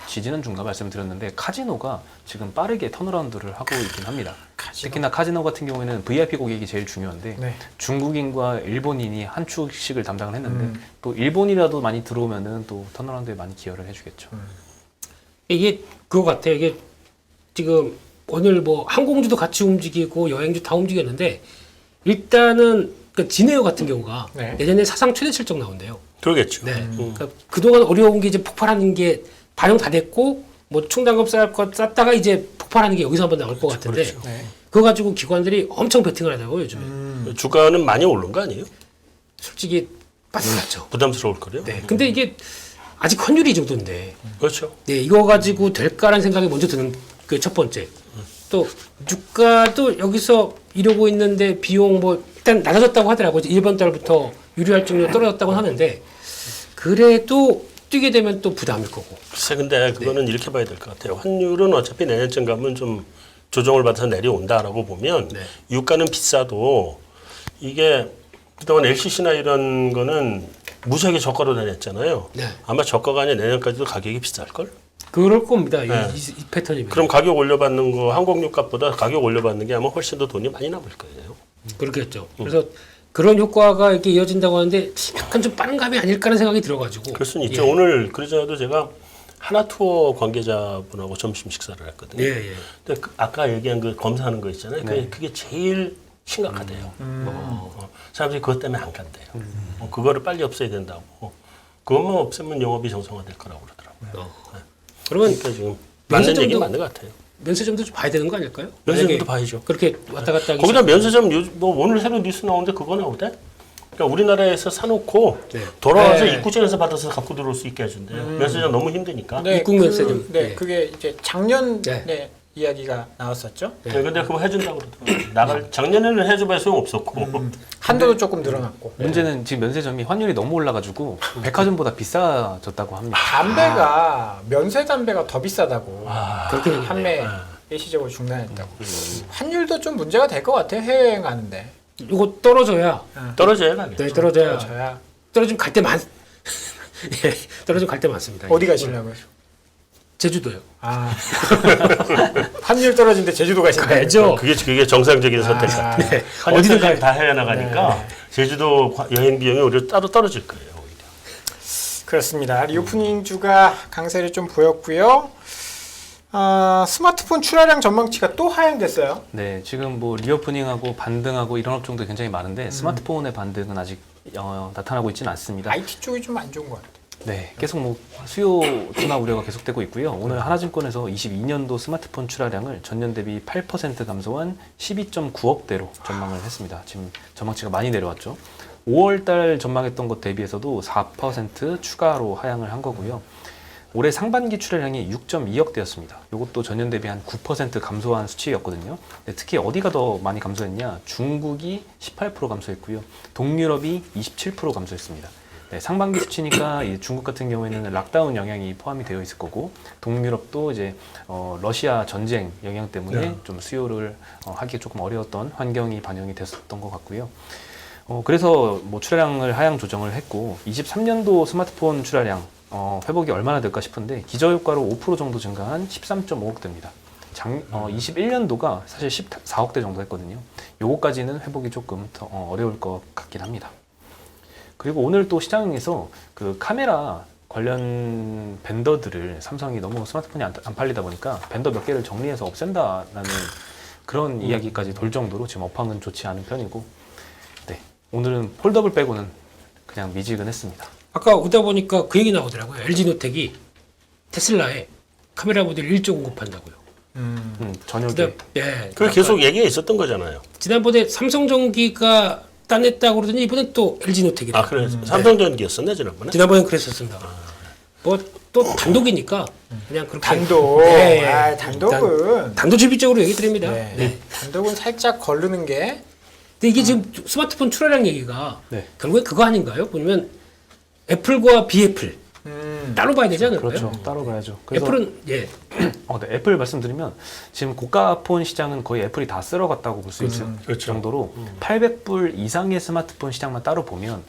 지지난 중가 말씀을 드렸는데 카지노가 지금 빠르게 턴어라운드를 하고 있긴 합니다. 특히나 카지노 같은 경우에는 VIP 고객이 제일 중요한데 네. 중국인과 일본인이 한 축씩을 담당을 했는데 또 일본이라도 많이 들어오면은 또 턴어라운드에 많이 기여를 해주겠죠. 이게 그거 같아요. 이게 지금 오늘 뭐 항공주도 같이 움직이고 여행주 다 움직였는데 일단은 그 진에어 같은 경우가 네. 내년에 사상 최대 실적 나온대요. 그러겠죠. 네. 그러니까 그동안 어려운 게 이제 폭발하는 게 반영 다 됐고 뭐 충당금 쌓을 것 쌓다가 이제 폭발하는 게 여기서 한번 나올 것 같은데 그렇죠. 네. 그거 가지고 기관들이 엄청 베팅을 하더라고요 요즘에. 주가는 많이 오른 거 아니에요? 솔직히 빠졌죠. 부담스러울 거래요. 네. 근데 이게 아직 환율이 이 정도인데 그렇죠. 네, 이거 가지고 될까라는 생각이 먼저 드는 그 첫 번째. 또 주가도 여기서 이러고 있는데 비용 뭐 일단 낮아졌다고 하더라고요. 이번 달부터 유류 할증료 떨어졌다고 하는데 그래도 뛰게 되면 또 부담일 거고. 글쎄, 근데 그거는 이렇게 봐야 될 것 같아요. 환율은 어차피 내년쯤 가면 좀 조정을 받아서 내려온다라고 보면 네. 유가는 비싸도 이게 그동안 LCC나 이런 거는 무지하게 저가로 다녔잖아요. 네. 아마 저가가 아니라 내년까지도 가격이 비쌀걸? 그럴 겁니다. 네. 이 패턴이면. 그럼 가격 올려받는 거 항공유 값보다 가격 올려받는 게 아마 훨씬 더 돈이 많이 남을 거예요. 그렇겠죠. 그래서 그런 효과가 이렇게 이어진다고 하는데 약간 좀 빠른 감이 아닐까라는 생각이 들어가지고. 그럴 수는 있죠. 예. 오늘 그러자도 제가 하나투어 관계자분하고 점심 식사를 했거든요. 예, 예. 근데 아까 얘기한 그 검사하는 거 있잖아요. 네. 그게 제일 심각하대요. 사람들이 그것 때문에 안 간대요. 그거를 빨리 없애야 된다고. 그것만 없애면 영업이 정상화될 거라고 그러더라고요. 그러면 그러니까 지금 맞는 면세점도- 얘기 맞는 것 같아요. 면세점도 좀 봐야 되는 거 아닐까요? 면세점도 만약에 봐야죠. 그렇게 왔다 갔다 하기 거기다 시작- 면세점 뭐 오늘 새로 뉴스 나오는데 그거 나오대? 그러니까 우리나라에서 사놓고 네. 돌아와서 네. 입구장에서 받아서 갖고 들어올 수 있게 해준대요. 면세점 너무 힘드니까. 입국 면세점. 네, 네. 그게 이제 작년 네. 네, 이야기가 나왔었죠. 네, 근데 그거 해준다고 그러더라고요. 작년에는 해줘봐야 소용없었고. 한도도 조금 늘어났고. 문제는 지금 면세점이 환율이 너무 올라가지고 백화점보다 비싸졌다고 합니다. 담배가 면세 담배가 더 비싸다고. 그렇게 되겠네요. 판매 일시적으로 중단했다고. 환율도 좀 문제가 될 것 같아요. 해외여행하는데. 이거 떨어져야 떨어져야 가겠죠. 네, 떨어져야 저야 떨어지면 갈 때 많. 예, 떨어지면 갈 때 많습니다. 어디 가시려고요? 제주도요. 아 환율 떨어진데 제주도 가신다. 가야죠. 그게 정상적인 선택 같아요. 네. 어디든 어디든 가요. 다 해외 나가니까 제주도 여행 비용이 오히려 따로 떨어질 거예요. 오히려. 그렇습니다. 리오프닝주가 강세를 좀 보였고요. 스마트폰 출하량 전망치가 또 하향됐어요. 네, 지금 뭐 리오프닝하고 반등하고 이런 업종도 굉장히 많은데 스마트폰의 반등은 아직 나타나고 있지는 않습니다. IT 쪽이 좀 안 좋은 것 같아요. 네, 계속 뭐 수요 둔화 우려가 계속되고 있고요. 오늘 하나증권에서 22년도 스마트폰 출하량을 전년 대비 8% 감소한 12.9억대로 전망을 했습니다. 지금 전망치가 많이 내려왔죠. 5월달 전망했던 것 대비해서도 4% 추가로 하향을 한 거고요. 올해 상반기 출하량이 6.2억대였습니다. 이것도 전년 대비 한 9% 감소한 수치였거든요. 근데 특히 어디가 더 많이 감소했냐? 중국이 18% 감소했고요. 동유럽이 27% 감소했습니다. 네, 상반기 수치니까 이 중국 같은 경우에는 락다운 영향이 포함이 되어 있을 거고 동유럽도 이제 러시아 전쟁 영향 때문에 좀 수요를 하기 조금 어려웠던 환경이 반영이 됐었던 것 같고요. 그래서 뭐 출하량을 하향 조정을 했고 23년도 스마트폰 출하량 회복이 얼마나 될까 싶은데 기저효과로 5% 정도 증가한 13.5억대입니다. 21년도가 사실 14억대 정도 했거든요. 요거까지는 회복이 조금 더 어려울 것 같긴 합니다. 그리고 오늘 또 시장에서 그 카메라 관련 벤더들을 삼성이 너무 스마트폰이 안 팔리다 보니까 벤더 몇 개를 정리해서 없앤다라는 그런 이야기까지 돌 정도로 지금 업황은 좋지 않은 편이고 네, 오늘은 폴더블 빼고는 그냥 미지근했습니다. 아까 오다 보니까 그 얘기 나오더라고요. LG노텍이 테슬라에 카메라 모듈 1조 공급한다고요. 저녁에 그다음, 예. 그 계속 얘기가 있었던 거잖아요. 지난번에 삼성전기가 따냈다고 그러더니 이번엔 또 LG노텍이다. 아, 그래. 삼성전기였었네, 지난번에. 지난번엔 그랬었습니다. 뭐 또 단독이니까 그냥 그렇게 단독. 예, 예. 아, 단독은 단도직입적으로 얘기 드립니다. 네. 네. 단독은 살짝 거르는 게 근데 이게 지금 스마트폰 출하량 얘기가 네. 결국에 그거 아닌가요? 보면 애플과 비애플 따로 봐야 되지 않을까요? 그렇죠. 따로 가야죠. 그래서 애플은 예. 네, 애플 말씀드리면 지금 고가폰 시장은 거의 애플이 다 쓸어갔다고 볼 수 있을 그렇죠. 정도로 800불 이상의 스마트폰 시장만 따로 보면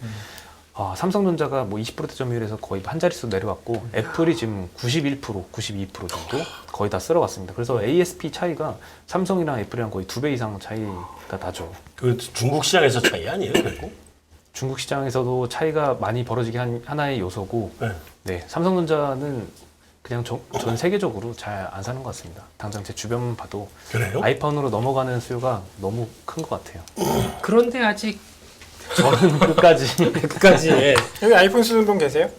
삼성전자가 뭐 20%대 점유율에서 거의 한 자릿수 내려왔고 애플이 지금 91%, 92% 정도 거의 다 쓸어갔습니다. 그래서 ASP 차이가 삼성이랑 애플이랑 거의 2배 이상 차이가 나죠. 그 중국 시장에서 차이 아니에요, 결국? 중국 시장에서도 차이가 많이 벌어지게 한 하나의 요소고, 네. 네, 삼성전자는 그냥 전 세계적으로 잘 안 사는 것 같습니다. 당장 제 주변 봐도 그래요? 아이폰으로 넘어가는 수요가 너무 큰 것 같아요. 그런데 아직 저는 끝까지 예. 여기 아이폰 쓰는 분 계세요?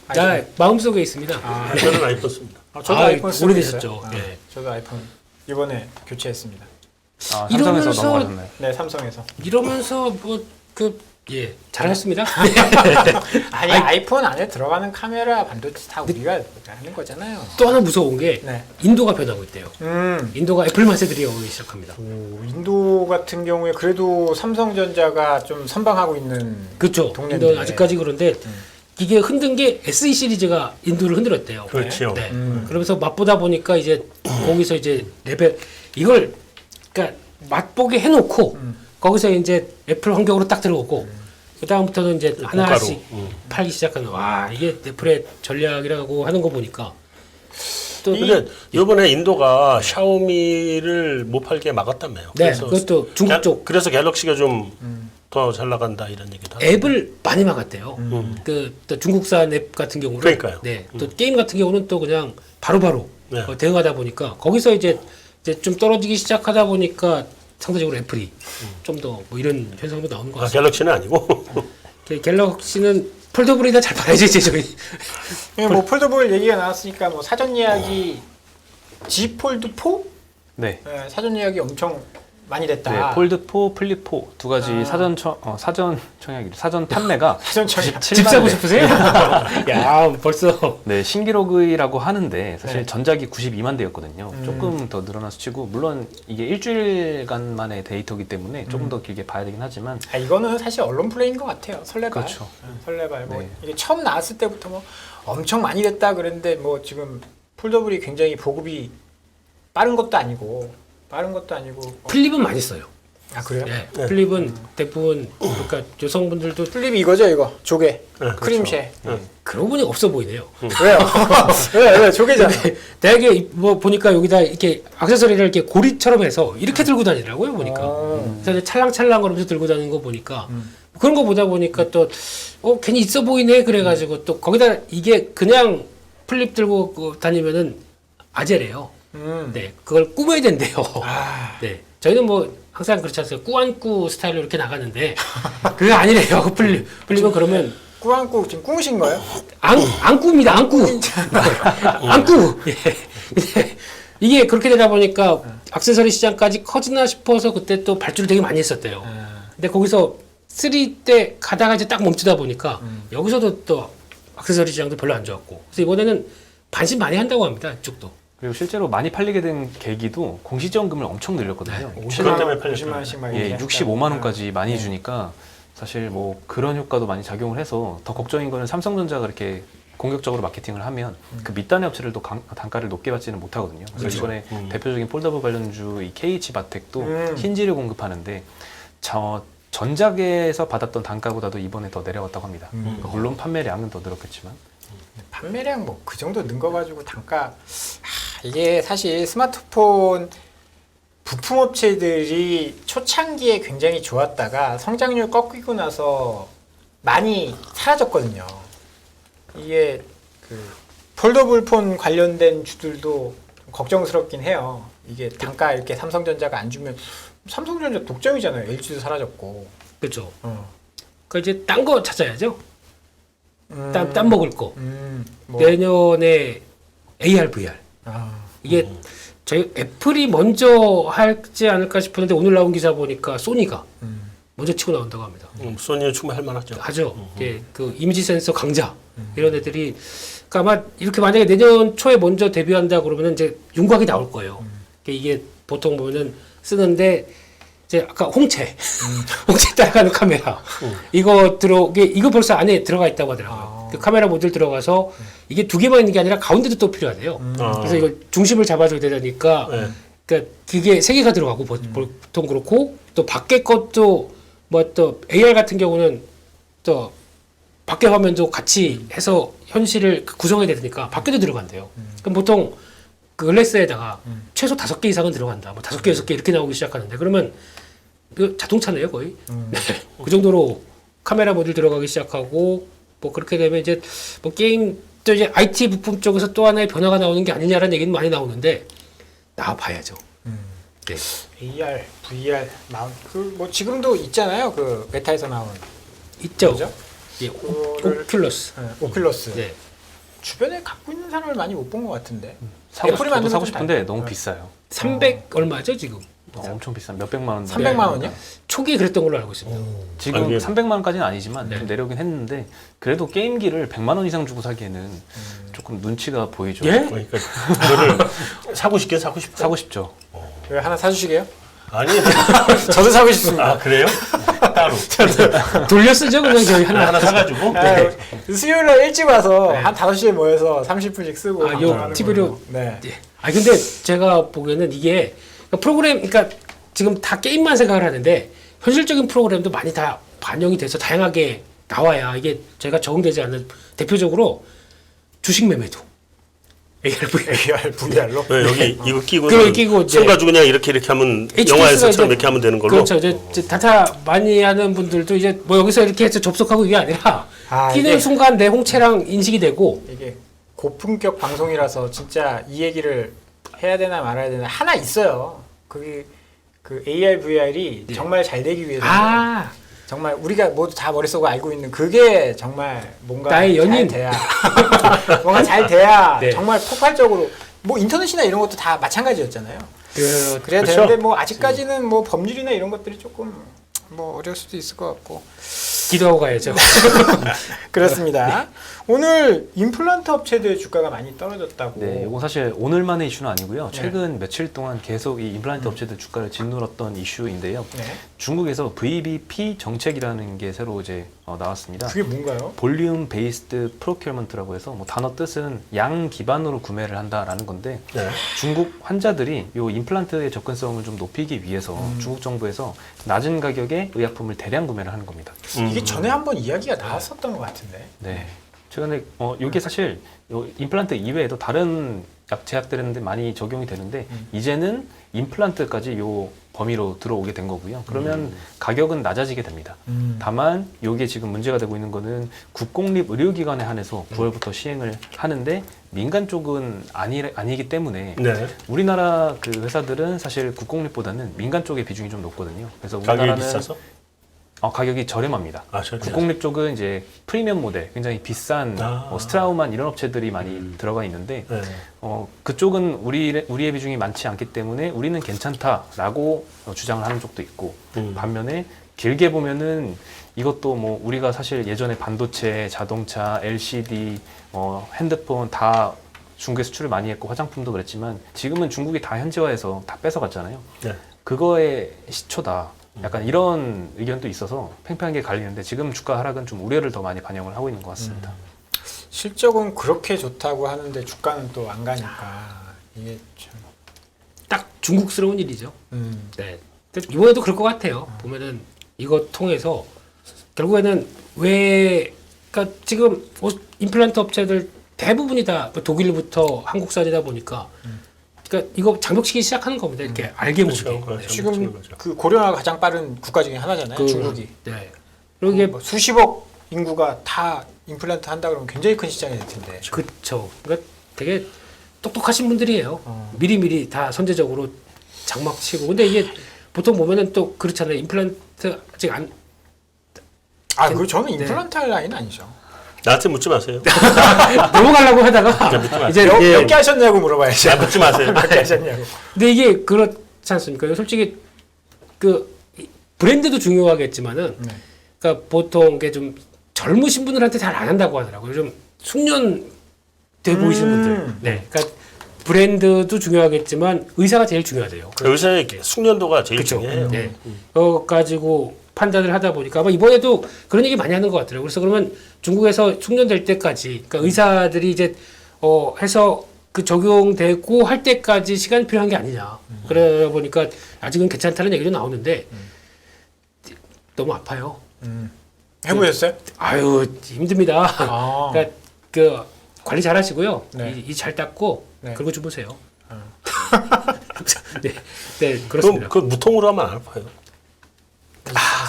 나 마음속에 있습니다. 저는 아이폰 씁니다. 저도 아, 아이폰 쓰고 오래되셨죠. 있어요. 예. 저도 아이폰 이번에 교체했습니다. 삼성에서 이러면서- 넘어가셨나요? 네, 삼성에서. 이러면서 뭐 잘했습니다. 아니, 아이폰 안에 들어가는 카메라 반도체 다 우리가 하는 거잖아요. 또 하나 무서운 게 네. 인도가 변하고 있대요. 인도가 애플 만세들이 오기 시작합니다. 인도 같은 경우에 그래도 삼성전자가 좀 선방하고 있는 그렇죠. 동네인데. 인도는 아직까지 그런데 이게 흔든 게 SE 시리즈가 인도를 흔들었대요. 그렇죠. 네. 그러면서 맛보다 보니까 이제 거기서 이제 레벨 이걸 그러니까 맛보게 해놓고 거기서 이제 애플 환경으로 딱 들어오고 그 다음부터는 이제 하나씩 팔기 시작하는 와 이게 애플의 전략이라고 하는 거 보니까 또 근데 이번에 인도가 샤오미를 못 팔게 막았다며요. 네, 그것도 중국 쪽 그래서 갤럭시가 좀 더 잘 나간다 이런 얘기도 하고. 앱을 많이 막았대요. 또 중국산 앱 같은 경우는 그러니까요. 네, 또 게임 같은 경우는 또 그냥 바로바로 네. 대응하다 보니까 거기서 이제 좀 떨어지기 시작하다 보니까 상대적으로 애플이 좀 더 뭐 이런 현상도 나오는 것 아, 같습니다. 갤럭시는 아니고. 갤럭시는 폴더블이나 잘 팔아야지 이제 저기. 뭐 폴더블 얘기가 나왔으니까 뭐 사전 예약이 G 폴드 4? 네. 네, 사전 예약이 엄청 많이 됐다. 네, 폴드 4, 플립 4 두 가지 사전 판매가 사전 청약. 97만 집 사고 대. 싶으세요? 야 벌써 네, 신기록이라고 하는데 사실 네. 전작이 92만 대였거든요. 조금 더 늘어나서 치고 물론 이게 일주일간 만의 데이터이기 때문에 조금 더 길게 봐야 되긴 하지만 이거는 사실 언론 플레이인 것 같아요. 설레발. 그렇죠. 설레발. 뭐 네. 이게 처음 나왔을 때부터 뭐 엄청 많이 됐다 그랬는데 뭐 지금 폴더블이 굉장히 보급이 빠른 것도 아니고 플립은 많이 써요. 아 그래요? 네, 플립은 대부분 그러니까 여성분들도 플립이 이거죠 이거 조개 네, 크림쉐. 그러고 보니 없어 보이네요. 왜요? 왜 조개잖아. 대학에 뭐 보니까 여기다 이렇게 액세서리를 이렇게 고리처럼 해서 이렇게 들고 다니더라고요 보니까. 그래서 이제 찰랑찰랑 거리면서 들고 다니는 거 보니까 그런 거 보다 보니까 또 괜히 있어 보이네 그래가지고 또 거기다 이게 그냥 플립 들고 다니면은 아재래요. 네, 그걸 꾸며야 된대요. 네, 저희는 뭐 항상 그렇지 않습니까? 꾸안꾸 스타일로 이렇게 나가는데 그게 아니래요. 플립은 그러면 꾸안꾸 지금 꾸으신 거예요? 안꾸입니다. 안꾸. 안꾸. 예. 근데 이게 그렇게 되다 보니까 액세서리 시장까지 커지나 싶어서 그때 또 발주를 되게 많이 했었대요. 근데 거기서 3때 가다가 이제 딱 멈추다 보니까 여기서도 또 액세서리 시장도 별로 안 좋았고 그래서 이번에는 반신 많이 한다고 합니다. 이쪽도. 그리고 실제로 많이 팔리게 된 계기도 공시지원금을 엄청 늘렸거든요. 그것 때문에 팔렸어요. 50만 원씩 막 예, 이렇게 65만 원까지 많이 주니까 사실 뭐 그런 효과도 많이 작용을 해서 더 걱정인 거는 삼성전자가 이렇게 공격적으로 마케팅을 하면 그 밑단의 업체들도 단가를 높게 받지는 못하거든요. 그래서 그렇죠. 이번에 대표적인 폴더블 관련주 이 KH바텍도 흰지를 공급하는데 전작에서 받았던 단가보다도 이번에 더 내려갔다고 합니다. 그러니까 물론 판매량은 더 늘었겠지만 판매량 뭐 그 정도 는 거 가지고 단가 이게 사실 스마트폰 부품업체들이 초창기에 굉장히 좋았다가 성장률 꺾이고 나서 많이 사라졌거든요. 이게 그 폴더블 폰 관련된 주들도 걱정스럽긴 해요. 이게 단가 이렇게 삼성전자가 안 주면 삼성전자 독점이잖아요. LG도 사라졌고. 그렇죠. 그러니까 이제 딴 거 찾아야죠. 땀 먹을 거. 뭐. 내년에 AR, VR. 이게 저희 애플이 먼저 하지 않을까 싶었는데 오늘 나온 기사 보니까 소니가 먼저 치고 나온다고 합니다. 소니는 충분히 할 만하죠. 하죠. 예, 그 이미지 센서 강자 이런 애들이 그러니까 아마 이렇게 만약에 내년 초에 먼저 데뷔한다 그러면은 이제 윤곽이 나올 거예요. 이게 보통 보면은 쓰는데 이제 아까 홍채 따라가는 카메라 이거 벌써 안에 들어가 있다고 하더라고요. 그 카메라 모듈 들어가서 이게 두 개만 있는 게 아니라 가운데도 또 필요하대요. 그래서 이걸 중심을 잡아줘야 되니까 네. 그러니까 기계 세 개가 들어가고 보통 그렇고 또 밖에 것도 뭐 또 AR 같은 경우는 또 밖에 화면도 같이 해서 현실을 구성해야 되니까 밖에도 들어간대요. 그럼 보통 그 글래스에다가 최소 5개 이상은 들어간다. 뭐 5개, 6개 이렇게 나오기 시작하는데 그러면 그 자동차네요 거의. 네. 그 정도로 카메라 모듈 들어가기 시작하고 뭐 그렇게 되면 이제 뭐 게임 또 이제 IT 부품 쪽에서 또 하나의 변화가 나오는 게 아니냐라는 얘기는 많이 나오는데 나와봐야죠. 네. AR, VR 나온 그뭐 지금도 있잖아요. 그 베타에서 나온 있죠. 그죠? 예, 그거를- 오큘러스. 네, 오큘러스. 네. 주변에 갖고 있는 사람을 많이 못 본 것 같은데. 사고 애플이 싶어도 만든 사고 것도 싶은데 다- 너무 네. 비싸요. 300 얼마죠 지금? 엄청 비싼 몇백만 원. 300만 원이요? 초기에 그랬던 걸로 알고 있습니다. 지금 이게- 300만 원까지는 아니지만 네. 좀 내려오긴 했는데 그래도 게임기를 100만 원 이상 주고 사기에는 조금 눈치가 보이죠. 예? 그러니까 이거를 사고 싶긴 사고 싶어요. 사고 싶죠. 왜 하나 사주시게요? 아니, 저도 사고 싶습니다. 아 그래요? 따로 돌려 쓰죠 그냥 저희 하나. 하나 사가지고. 아, 수요일 날 일찍 와서 한 5시에 모여서 30분씩 쓰고 아, 요 방송하는 TV로? 걸로. 네. 예. 아 근데 제가 보기에는 이게 프로그램 그러니까 지금 다 게임만 생각을 하는데 현실적인 프로그램도 많이 다 반영이 돼서 다양하게 나와야 이게 제가 적응되지 않는 대표적으로 주식 매매도 AR, VR. AR, VR로. 네, 여기 이거 끼고 그걸 끼고 이제 손 가지고 그냥 이렇게 하면 HPS 가 영화에서처럼 이제- 이렇게 하면 되는 걸로. 그렇죠. 이제 다타 많이 하는 분들도 이제 뭐 여기서 이렇게 해서 접속하고 이게 아니라 끼는 이게- 순간 내 홍채랑 인식이 되고 이게 고품격 방송이라서 진짜 이 얘기를 해야 되나 말아야 되나 하나 있어요. 그게 그 AR, VR이 정말 잘 되기 위해서 아 정말 우리가 모두 다 머릿속에 알고 있는 그게 정말 뭔가 나의 연인. 잘 돼야 뭔가 잘 돼야 네. 정말 폭발적으로 뭐 인터넷이나 이런 것도 다 마찬가지였잖아요. 그래야 그렇죠. 되는데 뭐 아직까지는 뭐 법률이나 이런 것들이 조금 뭐 어려울 수도 있을 것 같고 기도하고 가야죠. 그렇습니다. 오늘 임플란트 업체들 주가가 많이 떨어졌다고. 네, 이건 사실 오늘만의 이슈는 아니고요. 최근 며칠 동안 계속 이 임플란트 업체들 주가를 짓눌렀던 이슈인데요. 네. 중국에서 VBP 정책이라는 게 새로 이제 나왔습니다. 그게 뭔가요? 볼륨 베이스드 프로큐어먼트라고 해서 뭐 단어 뜻은 양 기반으로 구매를 한다라는 건데 네. 중국 환자들이 이 임플란트의 접근성을 좀 높이기 위해서 중국 정부에서 낮은 가격에 의약품을 대량 구매를 하는 겁니다. 이게 전에 한번 이야기가 나왔었던 것 같은데. 네. 최근에 이게 사실 요 임플란트 이외에도 다른 약 제약들인데 많이 적용이 되는데 이제는 임플란트까지 요 범위로 들어오게 된 거고요. 그러면 가격은 낮아지게 됩니다. 다만 이게 지금 문제가 되고 있는 거는 국공립 의료기관에 한해서 9월부터 시행을 하는데 민간 쪽은 아니기 때문에 네. 우리나라 그 회사들은 사실 국공립보다는 민간 쪽의 비중이 좀 높거든요. 그래서 가격이 우리나라는 비싸서? 가격이 저렴합니다. 아, 저렴해요. 국공립 쪽은 이제 프리미엄 모델, 굉장히 비싼 스트라우만 이런 업체들이 많이 들어가 있는데 네. 그쪽은 우리의 비중이 많지 않기 때문에 우리는 괜찮다라고 주장을 하는 쪽도 있고 반면에 길게 보면은 이것도 뭐 우리가 사실 예전에 반도체, 자동차, LCD, 핸드폰 다 중국에 수출을 많이 했고 화장품도 그랬지만 지금은 중국이 다 현지화해서 다 뺏어갔잖아요. 네. 그거의 시초다. 약간 이런 의견도 있어서 팽팽하게 갈리는데 지금 주가 하락은 좀 우려를 더 많이 반영을 하고 있는 것 같습니다. 실적은 그렇게 좋다고 하는데 주가는 또 안 가니까 이게 참. 딱 중국스러운 일이죠. 네. 근데 이번에도 그럴 것 같아요. 보면은 이거 통해서 결국에는 그러니까 지금 임플란트 업체들 대부분이 다 독일부터 한국산이다 보니까 그러니까 이거 장벽치기 시작하는 겁니다. 이렇게 알게 모르게. 그렇죠. 지금 그 고령화가 가장 빠른 국가 중에 하나잖아요. 중국이. 네. 그리고 이게 뭐 수십억 인구가 다 임플란트 한다 그러면 굉장히 큰 시장이 될 텐데. 그렇죠. 그러니까 되게 똑똑하신 분들이에요. 미리미리 다 선제적으로 장막 치고. 근데 이게 보통 보면은 또 그렇잖아요. 임플란트 아직 안 그리고 저는 임플란트 할 나이는 아니죠. 나한테 묻지 마세요. 넘어가려고 하다가 묻지 마세요. 이제 몇 개 하셨냐고 물어봐야지. 묻지 마세요. 몇 개 하셨냐고. 근데 이게 그렇지 않습니까? 솔직히 그 브랜드도 중요하겠지만은, 네. 그러니까 보통 이게 좀 젊으신 분들한테 잘 안 한다고 하더라고요. 좀 숙련돼 보이시는 분들. 네, 그러니까 브랜드도 중요하겠지만 의사가 제일 중요하대요. 의사의 숙련도가 제일 그렇죠. 중요해요. 네. 그거 가지고 판단을 하다 보니까 아마 이번에도 그런 얘기 많이 하는 것 같더라고요. 그래서 그러면 중국에서 숙련될 때까지, 그러니까 의사들이 이제 해서 그 적용되고 할 때까지 시간이 필요한 게 아니냐. 그러다 보니까 아직은 괜찮다는 얘기도 나오는데 너무 아파요. 해보셨어요? 아유 힘듭니다. 아. 그러니까 그 관리 잘 하시고요. 네. 이 잘 닦고 네. 그리고 주무세요. 네, 그렇습니다. 그 무통으로 하면 안 아파요.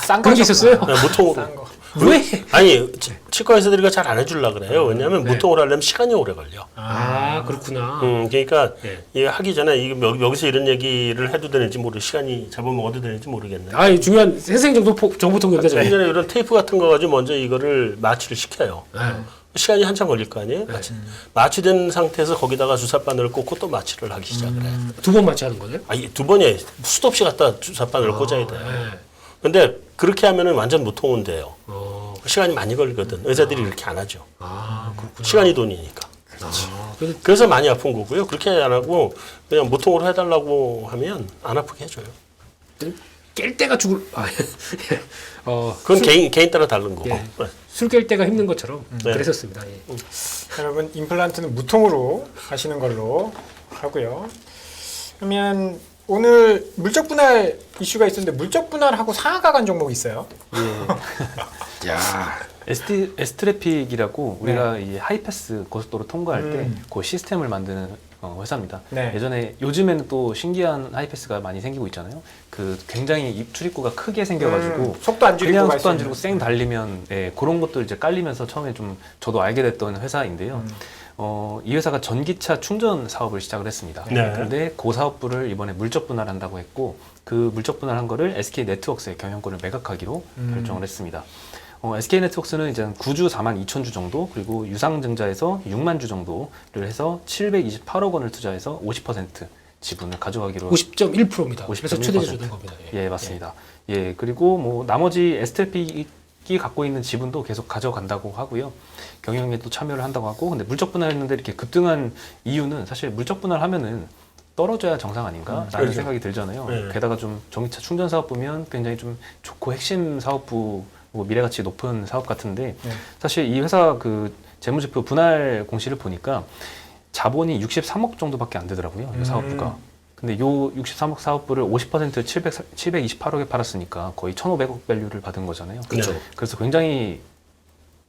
싼 그런 게 거셨구나. 있었어요? 네, 무통으로. 싼 거. 왜? 아니 치과 의사들이 잘 안 해주려 그래요. 왜냐하면 네. 무통으로 하려면 시간이 오래 걸려. 아 그렇구나. 그러니까 네. 이게 하기 전에 여기서 이런 얘기를 해도 되는지 시간이 잡아먹어도 되는지 모르겠네. 아, 이 중요한 생생 정보통인데 그 전에 이런 테이프 같은 거 가지고 먼저 이거를 마취를 시켜요. 네. 시간이 한참 걸릴 거 아니에요? 마취된 상태에서 거기다가 주사바늘을 꽂고 또 마취를 하기 시작을 해요. 두번 마취하는 거예요? 아니, 두 번에 수도 없이 갖다 주사바늘을 꽂아야 돼요. 네. 근데 그렇게 하면은 완전 무통은 돼요. 어. 시간이 많이 걸리거든. 의사들이 이렇게 안 하죠. 아 그렇구나. 시간이 돈이니까. 아, 그래도 그래서 많이 아픈 거고요. 그렇게 안 하고 그냥 무통으로 해달라고 하면 안 아프게 해줘요. 깰 때가 죽을. 그건 개인 따라 다른 거고. 예. 네. 술 깰 때가 힘든 것처럼 네. 그랬었습니다. 예. 여러분 임플란트는 무통으로 하시는 걸로 하고요. 그러면 오늘 물적 분할 이슈가 있었는데 물적 분할하고 상하가 간 종목이 있어요. 야. S트래픽이라고 우리가 이 하이패스 고속도로 통과할 때 그 시스템을 만드는 회사입니다. 네. 예전에 요즘에는 또 신기한 하이패스가 많이 생기고 있잖아요. 그 굉장히 출입구가 크게 생겨가지고 속도 안 줄이고 그냥 갈 속도 안 수 줄이고 있는. 쌩 달리면 그런 것도 이제 깔리면서 처음에 좀 저도 알게 됐던 회사인데요. 이 회사가 전기차 충전 사업을 시작을 했습니다. 네. 그런데 그 사업부를 이번에 물적 분할한다고 했고 그 물적 분할한 거를 SK 네트워크스의 경영권을 매각하기로 결정을 했습니다. SK 네트워크스는 이제 구주 4만 2천 주 정도, 그리고 유상증자에서 6만 주 정도를 해서 728억 원을 투자해서 50% 지분을 가져가기로 50.1%입니다. 그래서 50.1%. 최대주 된 겁니다. 예, 맞습니다. 예, 그리고 뭐 나머지 에스텔픽이 갖고 있는 지분도 계속 가져간다고 하고요. 경영에 또 참여를 한다고 하고, 근데 물적 분할했는데 이렇게 급등한 이유는 사실 물적 분할하면은 떨어져야 정상 아닌가라는 그렇죠. 생각이 들잖아요. 네. 게다가 좀 전기차 충전 사업 보면 굉장히 좀 좋고 핵심 사업부 뭐 미래가치 높은 사업 같은데 네. 사실 이 회사 그 재무제표 분할 공시를 보니까 자본이 63억 정도밖에 안 되더라고요. 이 사업부가. 근데 요 63억 사업부를 50% 728억에 팔았으니까 거의 1,500억 밸류를 받은 거잖아요. 그렇죠. 그래서 굉장히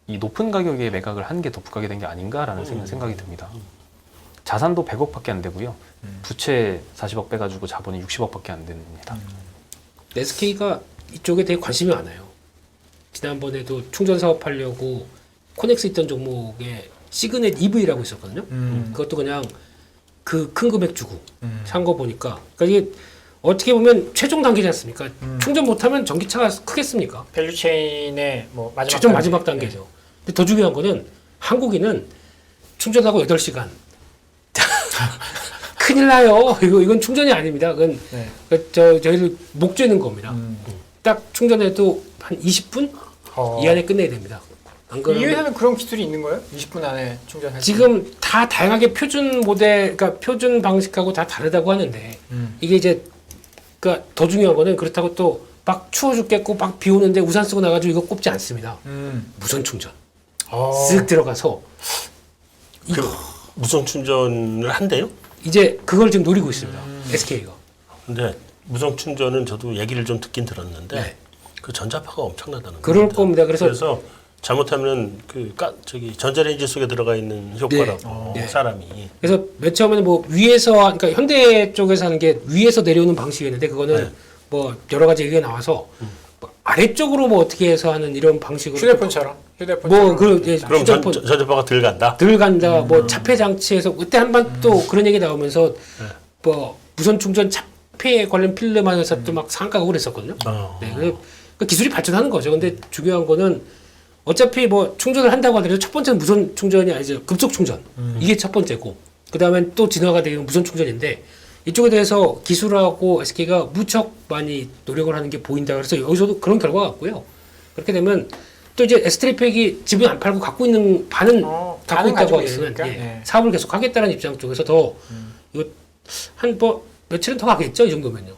이 높은 가격에 매각을 한 게 더 부각이 된 게 아닌가라는 생각이 듭니다. 자산도 100억밖에 안 되고요. 부채 40억 빼가지고 자본이 60억밖에 안 됩니다. SK가 이쪽에 되게 관심이 많아요. 지난번에도 충전 사업 하려고 코넥스 있던 종목에 시그넷 EV라고 있었거든요. 그것도 그냥 그 큰 금액 주고 산 거 보니까, 그러니까 이게 어떻게 보면 최종 단계지 않습니까? 충전 못하면 전기차가 크겠습니까? 밸류체인의 뭐 마지막 최종 단계. 마지막 단계죠. 근데 더 중요한 거는 한국인은 충전하고 8시간. 큰일 나요. 이건 충전이 아닙니다. 그건 네. 저희를 목 죄는 겁니다. 딱 충전해도 한 20분 이 안에 끝내야 됩니다. 안 이 그러면 회사는 그런 기술이 있는 거예요? 20분 안에 충전할 수 지금 다 다양하게 표준 모델, 그러니까 표준 방식하고 다 다르다고 하는데 이게 이제 그러니까 더 중요한 거는 그렇다고 또 막 추워 죽겠고 막 비 오는데 우산 쓰고 나가지고 이거 꼽지 않습니다. 무선 충전 쓱 들어가서 그 무선 충전을 한대요? 이제 그걸 지금 노리고 있습니다. SK가. 근데 무선 충전은 저도 얘기를 좀 듣긴 들었는데 네. 그 전자파가 엄청나다는 그럴 겁니다. 겁니다. 그래서 잘못하면 저기 전자레인지 속에 들어가 있는 효과라고 네. 사람이 그래서 맨 처음에는 뭐 위에서, 그러니까 현대 쪽에서 하는 게 위에서 내려오는 방식이었는데 그거는 네. 뭐 여러 가지 얘기가 나와서 뭐 아래쪽으로 뭐 어떻게 해서 하는 이런 방식으로 휴대폰처럼 뭐그 예, 그럼 휴대폰 전자파가 덜 간다. 들간다 뭐 차폐 장치에서 그때 한번 또 그런 얘기 나오면서 뭐 무선 충전 차폐 관련 필름 하면서 또 막 상가고 그랬었거든요. 네, 그 기술이 발전하는 거죠. 근데 중요한 거는 어차피 뭐 충전을 한다고 하더라도 첫 번째는 무선 충전이 아니죠. 급속 충전. 이게 첫 번째고. 그 다음엔 또 진화가 되는 무선 충전인데 이쪽에 대해서 기술하고 SK가 무척 많이 노력을 하는 게 보인다. 그래서 여기서도 그런 결과가 같고요. 그렇게 되면 또 이제 S3팩이 집은 안 팔고 갖고 있는 반은 갖고 반은 있다고 가지고 하기에는 있으니까, 예, 네. 사업을 계속 하겠다는 입장 쪽에서 더 이거 한 뭐 며칠은 더 가겠죠. 이 정도면요.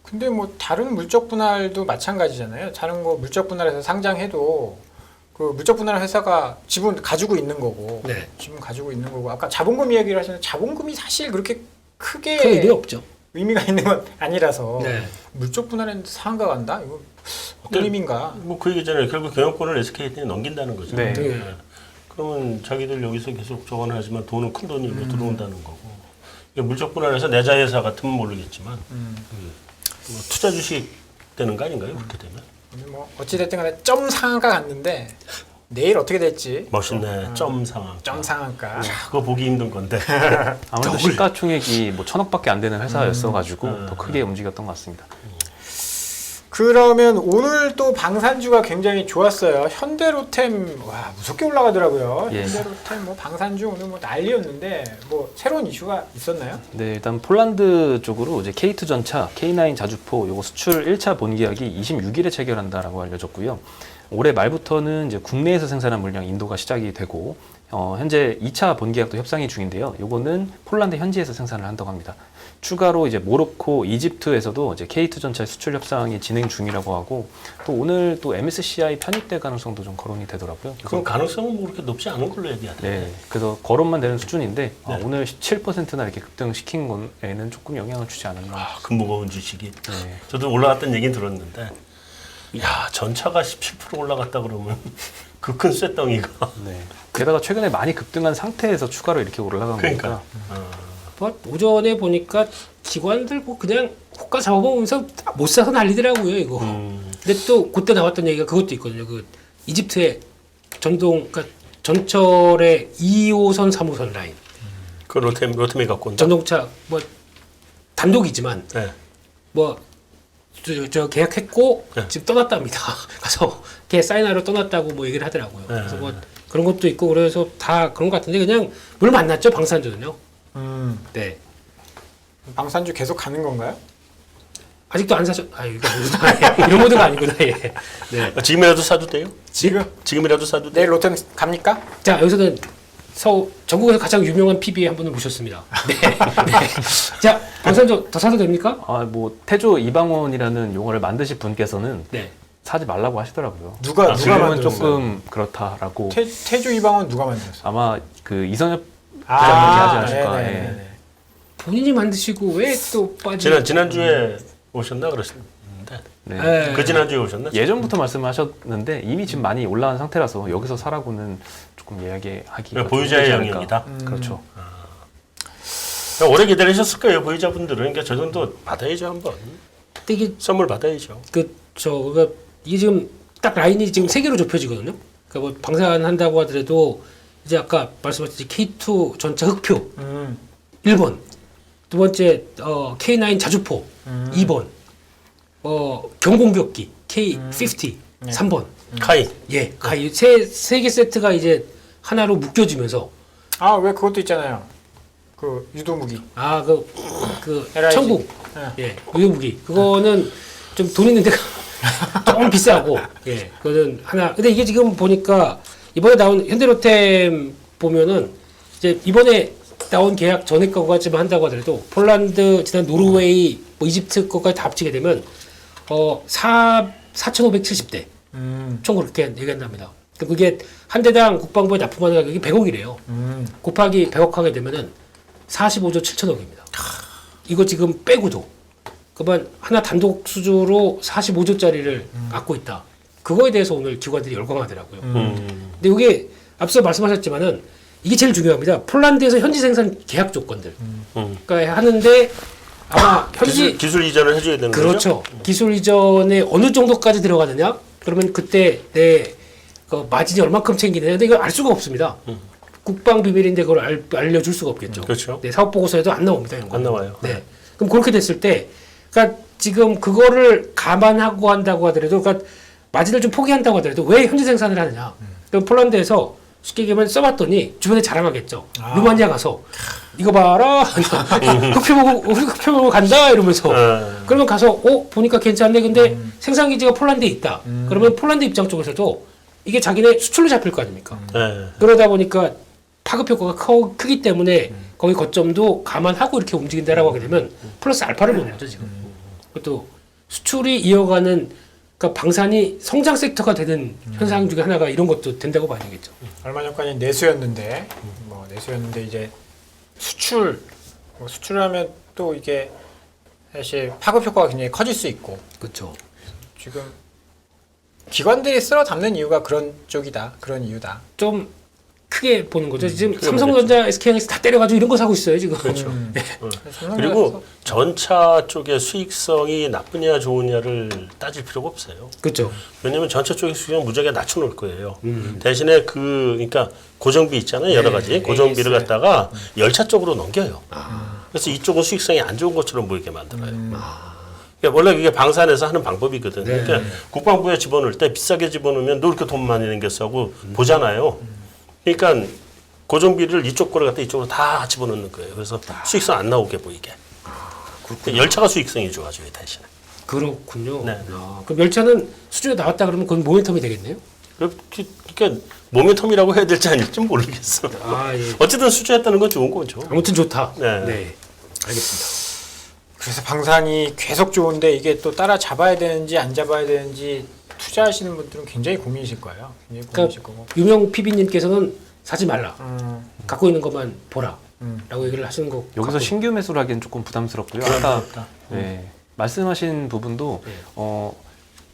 근데 뭐 다른 물적 분할도 마찬가지잖아요. 다른 거 물적 분할해서 상장해도 그 물적 분할 회사가 지분 가지고 있는 거고, 네. 지분 가지고 있는 거고. 아까 자본금 이야기를 하셨는데 자본금이 사실 그렇게 크게 큰 의미 없죠. 의미가 있는 건 아니라서 네. 물적 분할했는데 상한가 간다? 이거 어떤 의미인가? 뭐 그 얘기잖아요. 결국 경영권을 SK한테 넘긴다는 거죠. 네. 그러면 자기들 여기서 계속 저거는 하지만 돈은 큰 돈이 뭐 들어온다는 거고. 이게 물적 분할해서 내자 회사 같으면 모르겠지만 뭐 투자 주식 되는 거 아닌가요? 그렇게 되면. 근데 뭐 어찌됐든 간에 점 상한가 갔는데 내일 어떻게 될지 멋있네. 점 상황. 점 상한가. 그거 보기 힘든 건데. 아무래도 시가총액이 뭐 1,000억밖에 안 되는 회사였어가지고 더 크게 움직였던 것 같습니다. 그러면 오늘 또 방산주가 굉장히 좋았어요. 현대로템 와 무섭게 올라가더라고요. 예. 현대로템 뭐 방산주 오늘 뭐 난리였는데 뭐 새로운 이슈가 있었나요? 네, 일단 폴란드 쪽으로 이제 K2 전차, K9 자주포 요거 수출 1차 본계약이 26일에 체결한다라고 알려졌고요. 올해 말부터는 이제 국내에서 생산한 물량 인도가 시작이 되고 현재 2차 본계약도 협상이 중인데요. 요거는 폴란드 현지에서 생산을 한다고 합니다. 추가로 이제 모로코, 이집트에서도 이제 K2 전차의 수출 협상이 진행 중이라고 하고 또 오늘 또 MSCI 편입될 가능성도 좀 거론이 되더라고요. 그럼 가능성은 뭐 그렇게 높지 않은 걸로 얘기하던데. 네, 그래서 거론만 되는 수준인데 네. 오늘 17%나 이렇게 급등시킨 거에는 조금 영향을 주지 않았나. 아, 그 무거운 주식이. 네. 저도 올라갔다는 얘기는 들었는데, 야 전차가 17% 올라갔다 그러면 그 큰 쇳덩이가. 네. 게다가 최근에 많이 급등한 상태에서 추가로 이렇게 올라간 그러니까. 거니까. 뭐 오전에 보니까 기관들 뭐 그냥 호가 잡아보면서 못 사서 난리더라고요 이거. 근데 또 그때 나왔던 얘기가 그것도 있거든요. 그 이집트의 그러니까 전철의 2호선, 3호선 라인. 그 로템이 갖고 온다. 전동차 뭐 단독이지만 네. 뭐 저 계약했고 네. 지금 떠났답니다. 가서 걔 사인하러 떠났다고 뭐 얘기를 하더라고요. 네. 그래서 뭐 그런 것도 있고 그래서 다 그런 것 같은데 그냥 물 만났죠 방산주는요. 네. 방산주 계속 가는 건가요? 아직도 안 사셨. 아 이거 모두가 이런 모드가 아니구나. 예. 네. 지금이라도 사도 돼요? 지금이라도 사도 돼요? 내일 로템 갑니까? 자 여기서는 전국에서 가장 유명한 PB에 한 분을 모셨습니다. 네. 네. 자 방산주 더 사도 됩니까? 뭐 태조 이방원이라는 용어를 만드신 분께서는 네. 사지 말라고 하시더라고요. 누가 지금은 만들었어요? 조금 그렇다라고. 태조 이방원 누가 만들었어? 아마 그 이선엽 아, 기자님이 하지 않으실까. 네네네네. 본인이 만드시고 왜 또 빠지? 지난주에 오셨나 그러셨는데. 네. 네. 그 지난주에 오셨나? 예전부터 말씀하셨는데 이미 지금 많이 올라간 상태라서 여기서 사라고는 조금 이야기하기가 그러니까 보유자의 좀 힘들지 영역이다. 않을까. 그렇죠. 그러니까 오래 기다리셨을 거예요 보유자분들은. 그러니까 저 정도 받아야죠 한번. 근데 이게 선물 받아야죠. 그러니까 이게 지금 딱 라인이 지금 세 개로 좁혀지거든요. 그러니까 뭐 방산한다고 하더라도 이제 아까 말씀하셨듯이 K2 전차 흑표 1번, 두 번째 K9 자주포 2번, 경공격기 K50 3번. 카이. 예, 가이 세 개 세트가 이제 하나로 묶여지면서 아 왜 그것도 있잖아요. 그 유도무기. 그 LIG. 천국 네. 예 유효무기 그거는 좀 돈 있는 데가 조금 비싸고 예 그거는 하나. 근데 이게 지금 보니까 이번에 나온 현대로템 보면은 이제 이번에 나온 계약 전에 거까지만 한다고 하더라도 폴란드, 지난 노르웨이, 뭐 이집트 거까지 다 합치게 되면 4,570대 총 그렇게 얘기한답니다. 그게 한 대당 국방부에 납품하는 가격이 100억이래요. 곱하기 100억 하게 되면은 45조 7천억입니다. 이거 지금 빼고도 그만 하나 단독 수주로 45조짜리를 갖고 있다. 그거에 대해서 오늘 기관들이 열광하더라고요. 근데 이게 앞서 말씀하셨지만은 이게 제일 중요합니다. 폴란드에서 현지 생산 계약 조건들. 그러니까 하는데 아마 현지 기술 이전을 해줘야 되는 거죠. 그렇죠. 기술 이전에 어느 정도까지 들어가느냐? 그러면 그때 내 그 마진이 얼마큼 챙기느냐? 근데 이걸 알 수가 없습니다. 국방 비밀인데 그걸 알려줄 수가 없겠죠. 그렇죠. 네, 사업 보고서에도 안 나옵니다. 이런 안 거는. 나와요. 네. 그럼 그렇게 됐을 때, 그러니까 지금 그거를 감안하고 한다고 하더라도, 그러니까 마진을 좀 포기한다고 하더라도 왜 현지 생산을 하느냐? 그럼 폴란드에서 쉽게 얘기하면 써봤더니 주변에 자랑하겠죠. 루마니아 가서 이거 봐라. 우리 흑표 보고 간다 이러면서 그러면 가서 보니까 괜찮네. 근데 생산 기지가 폴란드에 있다. 그러면 폴란드 입장 쪽에서도 이게 자기네 수출로 잡힐 거 아닙니까? 그러다 보니까 파급 효과가 크기 때문에 거기 거점도 감안하고 이렇게 움직인다라고 하게 되면 플러스 알파를 보는 거죠 지금. 그것도 수출이 이어가는 그러니까 방산이 성장 섹터가 되는 현상 중에 하나가 이런 것도 된다고 봐야 되겠죠. 얼마 전까지 내수였는데 내수였는데 이제 수출하면 또 이게 사실 파급 효과가 굉장히 커질 수 있고 그렇죠. 지금 기관들이 쓸어 담는 이유가 그런 쪽이다. 그런 이유다. 좀 크게 보는 거죠. 지금 삼성전자, SK하이닉스 다 때려가지고 이런 거 사고 있어요 지금. 그렇죠. 네. 그리고 전차 쪽의 수익성이 나쁘냐 좋으냐를 따질 필요가 없어요. 그렇죠. 왜냐하면 전차 쪽의 수익은 무지하게 낮춰놓을 거예요. 대신에 그러니까 고정비 있잖아요. 여러 가지 고정비를 갖다가 열차 쪽으로 넘겨요. 그래서 이쪽은 수익성이 안 좋은 것처럼 보이게 만들어요. 그러니까 원래 그게 방산에서 하는 방법이거든. 네. 그러니까 국방부에 집어넣을 때 비싸게 집어넣으면 너 이렇게 돈 많이 남겼어 하고 보잖아요. 그러니까 고정비를 이쪽 거를 갖다 이쪽으로 다 집어넣는 거예요. 그래서 수익성 안 나오게 보이게. 열차가 수익성이 좋아져요 대신에. 그렇군요. 네. 그럼 열차는 수주에 나왔다 그러면 그건 모멘텀이 되겠네요. 그러니까 모멘텀이라고 해야 될지 아닐지 모르겠어. 예. 어쨌든 수주했다는 건 좋은 거죠. 아무튼 좋다. 네. 알겠습니다. 그래서 방산이 계속 좋은데 이게 또 따라 잡아야 되는지 안 잡아야 되는지 투자하시는 분들은 굉장히 고민이실 거예요. 굉장히 고민이실 거고. 유명 PB님께서는 사지 말라. 갖고 있는 것만 보라. 라고 얘기를 하시는 거. 여기서 같고. 신규 매수를 하기엔 조금 부담스럽고요. 아까 말씀하신 부분도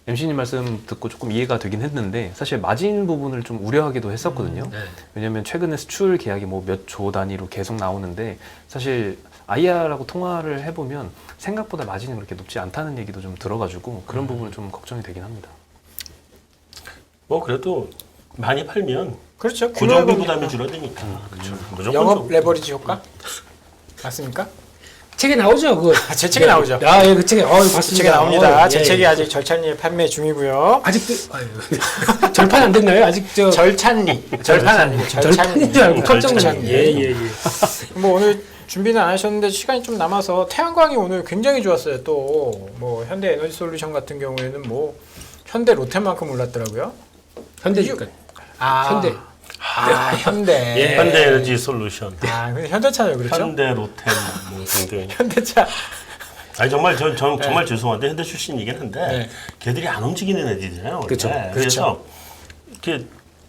MC님 말씀 듣고 조금 이해가 되긴 했는데 사실 마진 부분을 좀 우려하기도 했었거든요. 왜냐하면 최근에 수출 계약이 뭐 몇 조 단위로 계속 나오는데 사실 IR하고 통화를 해보면 생각보다 마진이 그렇게 높지 않다는 얘기도 좀 들어가지고 그런 부분은 좀 걱정이 되긴 합니다. 뭐 그래도 많이 팔면 그렇죠. 고정비 부담이 줄어드니까. 무조건 영업 좀. 레버리지 효과? 맞습니까? 책에 나오죠, 그거. 제 책에 나오죠. 예, 그 책에, 봤습니다. 책에 나옵니다. 제 예, 책이 예. 아직 절찬리에 판매 중이고요. 아직도, 절판 안 됐나요? 아직 절찬리. 절판 아니고 절판인 줄 알고 깜짝 절찬리. 놀랐네. 예. 뭐 오늘 준비는 안 하셨는데 시간이 좀 남아서 태양광이 오늘 굉장히 좋았어요. 또 뭐 현대 에너지 솔루션 같은 경우에는 뭐 현대 롯데만큼 올랐더라고요. 현대니까. 현대. 현대. 예. 현대에너지 솔루션. 근데 현대차죠, 그렇죠? 현대 로템 뭐 등등. 현대차. 아니 정말 정말 죄송한데 현대 출신이긴 한데 걔들이 안 움직이는 애들이잖아요. 그렇죠. 그래서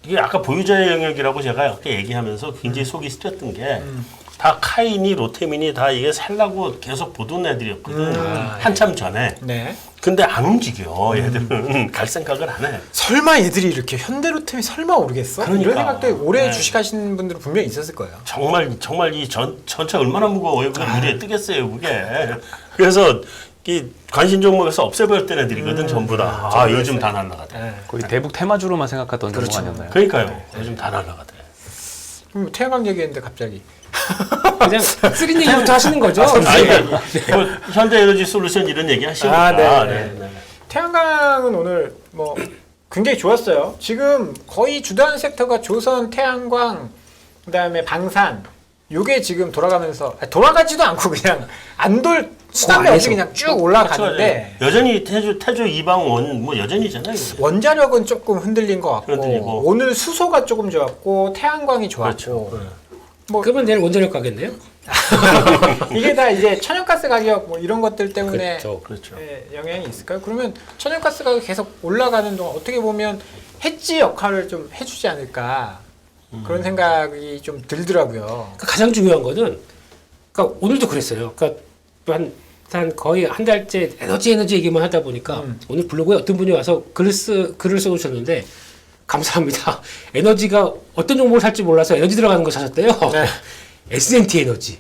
이게 아까 보유자의 영역이라고 제가 이렇게 얘기하면서 굉장히 속이 쓰렸던 게 다 카인이 로템이니 다 이게 살라고 계속 보던 애들이었거든. 한참 전에. 네. 근데 안 움직여. 얘들은 갈 생각을 안 해. 설마 얘들이 이렇게 현대로템이 설마 오르겠어? 그러니까. 이런 생각도 오래 주식하시는 분들은 분명히 있었을 거예요. 정말 이 전차 얼마나 무거워요. 그게 물에 뜨겠어요, 그게. 그래서 이 관심 종목에서 없애버렸던 애들이거든, 전부 다. 요즘 다 날라가대. 거의 대북 테마주로만 생각하던 정도 아니었나요? 그러니까요. 요즘 다 날라가대. 그럼 태양광 얘기했는데 갑자기. 그냥 쓰린 얘기부터 하시는 거죠? 뭐 현대에너지 솔루션 이런 얘기 하시니까. 네. 태양광은 오늘 뭐 굉장히 좋았어요. 지금 거의 주도하는 섹터가 조선, 태양광, 그다음에 방산. 요게 지금 돌아가지도 않고 그냥 수단이 없이 그냥 쭉 올라가는데 여전히 태조 이방원 뭐 여전히잖아요. 원자력은 조금 흔들린 것 같고 흔들리고. 오늘 수소가 조금 좋았고 태양광이 좋았고 그렇죠. 그러면 내일 원자력 가겠네요? 이게 다 이제 천연가스 가격 뭐 이런 것들 때문에 그렇죠. 영향이 있을까요? 그러면 천연가스 가격 계속 올라가는 동안 어떻게 보면 해지 역할을 좀 해주지 않을까 그런 생각이 좀 들더라고요. 그러니까 가장 중요한 거는, 그러니까 오늘도 그랬어요. 그러니까 한 거의 한 달째 에너지 얘기만 하다 보니까 오늘 블로그에 어떤 분이 와서 글을 써주셨는데 감사합니다. 에너지가 어떤 종목을 살지 몰라서 에너지 들어가는 거 사셨대요. 네. S&T 에너지,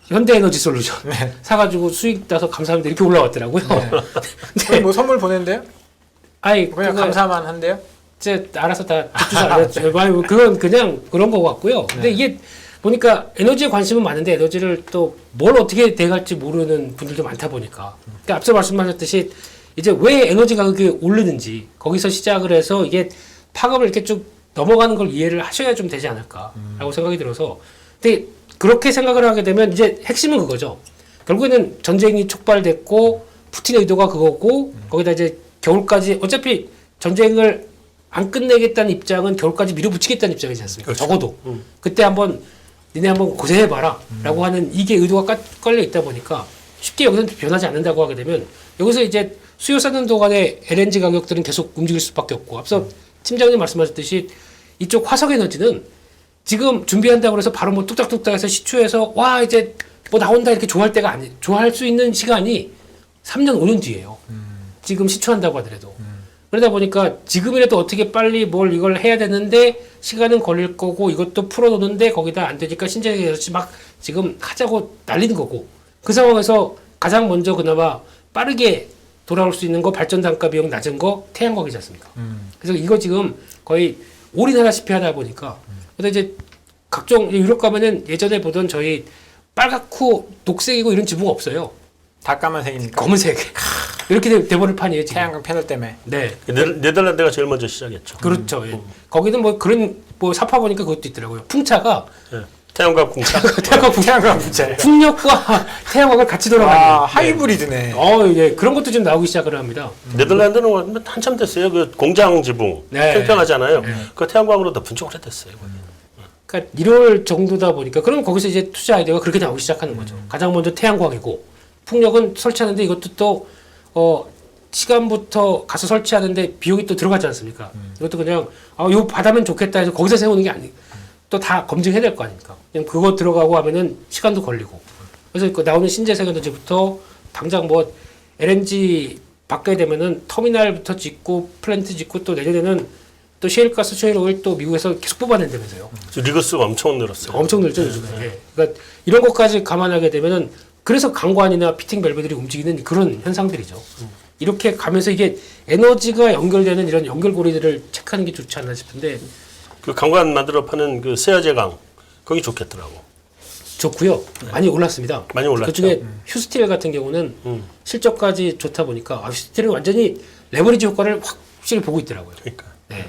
현대 에너지 솔루션 사가지고 수익 따서 감사합니다 이렇게 올라왔더라고요. 오늘 뭐 선물 보낸대요? 그냥 그거 감사만 한대요? 이제 알아서 다 주소 그건 그냥 그런 거 같고요. 근데 이게 보니까 에너지에 관심은 많은데 에너지를 또 뭘 어떻게 대갈지 모르는 분들도 많다 보니까. 그러니까 앞서 말씀하셨듯이 이제 왜 에너지 가격이 오르는지 거기서 시작을 해서 이게 파급을 이렇게 쭉 넘어가는 걸 이해를 하셔야 좀 되지 않을까라고 생각이 들어서 근데 그렇게 생각을 하게 되면 이제 핵심은 그거죠. 결국에는 전쟁이 촉발됐고 푸틴의 의도가 그거고 거기다 이제 겨울까지 어차피 전쟁을 안 끝내겠다는 입장은 겨울까지 밀어붙이겠다는 입장이지 않습니까? 그렇죠. 적어도 그때 한번 니네 한번 고생해봐라라고 하는 이게 의도가 깔려 있다 보니까 쉽게 여기서 변하지 않는다고 하게 되면 여기서 이제 수요 쌓는 동안에 LNG 가격들은 계속 움직일 수밖에 없고 앞서 팀장님 말씀하셨듯이 이쪽 화석에너지는 지금 준비한다고 해서 바로 뭐 뚝딱뚝딱해서 시추해서 와 이제 뭐 나온다 이렇게 좋아할 때가 아니 좋아할 수 있는 시간이 3년 5년 뒤예요. 지금 시추한다고 하더라도 그러다 보니까 지금이라도 어떻게 빨리 뭘 이걸 해야 되는데 시간은 걸릴 거고 이것도 풀어놓는데 거기다 안 되니까 신재생에너지 막 지금 하자고 날리는 거고 그 상황에서 가장 먼저 그나마 빠르게 돌아올 수 있는 거 발전 단가 비용 낮은 거 태양광이지 않습니까? 그래서 이거 지금 거의 올인하다시피 하다 보니까 근데 이제 각종 유럽 가면은 예전에 보던 저희 빨갛고 녹색이고 이런 지붕 없어요. 다 까만색입니까? 검은색 이렇게 돼버릴 판이에요 지금. 태양광 패널 때문에. 네. 네덜란드가 제일 먼저 시작했죠. 그렇죠. 예. 거기는 뭐 그런 뭐 사파 보니까 그것도 있더라고요. 풍차가 예. 태양광 공차. 태양광 부채. 풍력과 태양광을 같이 돌아가는. 아, 하이브리드네. 예. 그런 것도 좀 나오기 시작을 합니다. 네덜란드는 한참 됐어요. 그 공장 지붕 네. 평평하잖아요. 네. 그 태양광으로 덮은 지 오래됐어요. 그러니까 이럴 정도다 보니까 그럼 거기서 이제 투자 아이디어가 그렇게 나오기 시작하는 거죠. 가장 먼저 태양광이고 풍력은 설치하는데 이것도 또 시간부터 가서 설치하는데 비용이 또 들어가지 않습니까? 이것도 그냥 이거 받으면 좋겠다 해서 거기서 세우는 게 아니. 또 다 검증해야 될 거 아닙니까? 그냥 그거 들어가고 하면은 시간도 걸리고. 그래서 그 나오는 신재생에너지부터 당장 뭐 LNG 받게 되면은 터미널부터 짓고 플랜트 짓고 또 내년에는 또 셰일가스, 셰일오일 또 미국에서 계속 뽑아낸다면서요. 리그수가 엄청 늘었어요. 엄청 늘죠 요즘에. 예. 그러니까 이런 것까지 감안하게 되면은 그래서 강관이나 피팅 밸브들이 움직이는 그런 현상들이죠. 이렇게 가면서 이게 에너지가 연결되는 이런 연결고리들을 체크하는 게 좋지 않나 싶은데 그 강관 만들어 파는 그 세아제강 거기 좋겠더라고. 좋고요. 많이 올랐습니다. 많이 올랐죠. 그중에 휴스틸 같은 경우는 실적까지 좋다 보니까 휴스틸은 완전히 레버리지 효과를 확실히 보고 있더라고요. 그러니까. 네.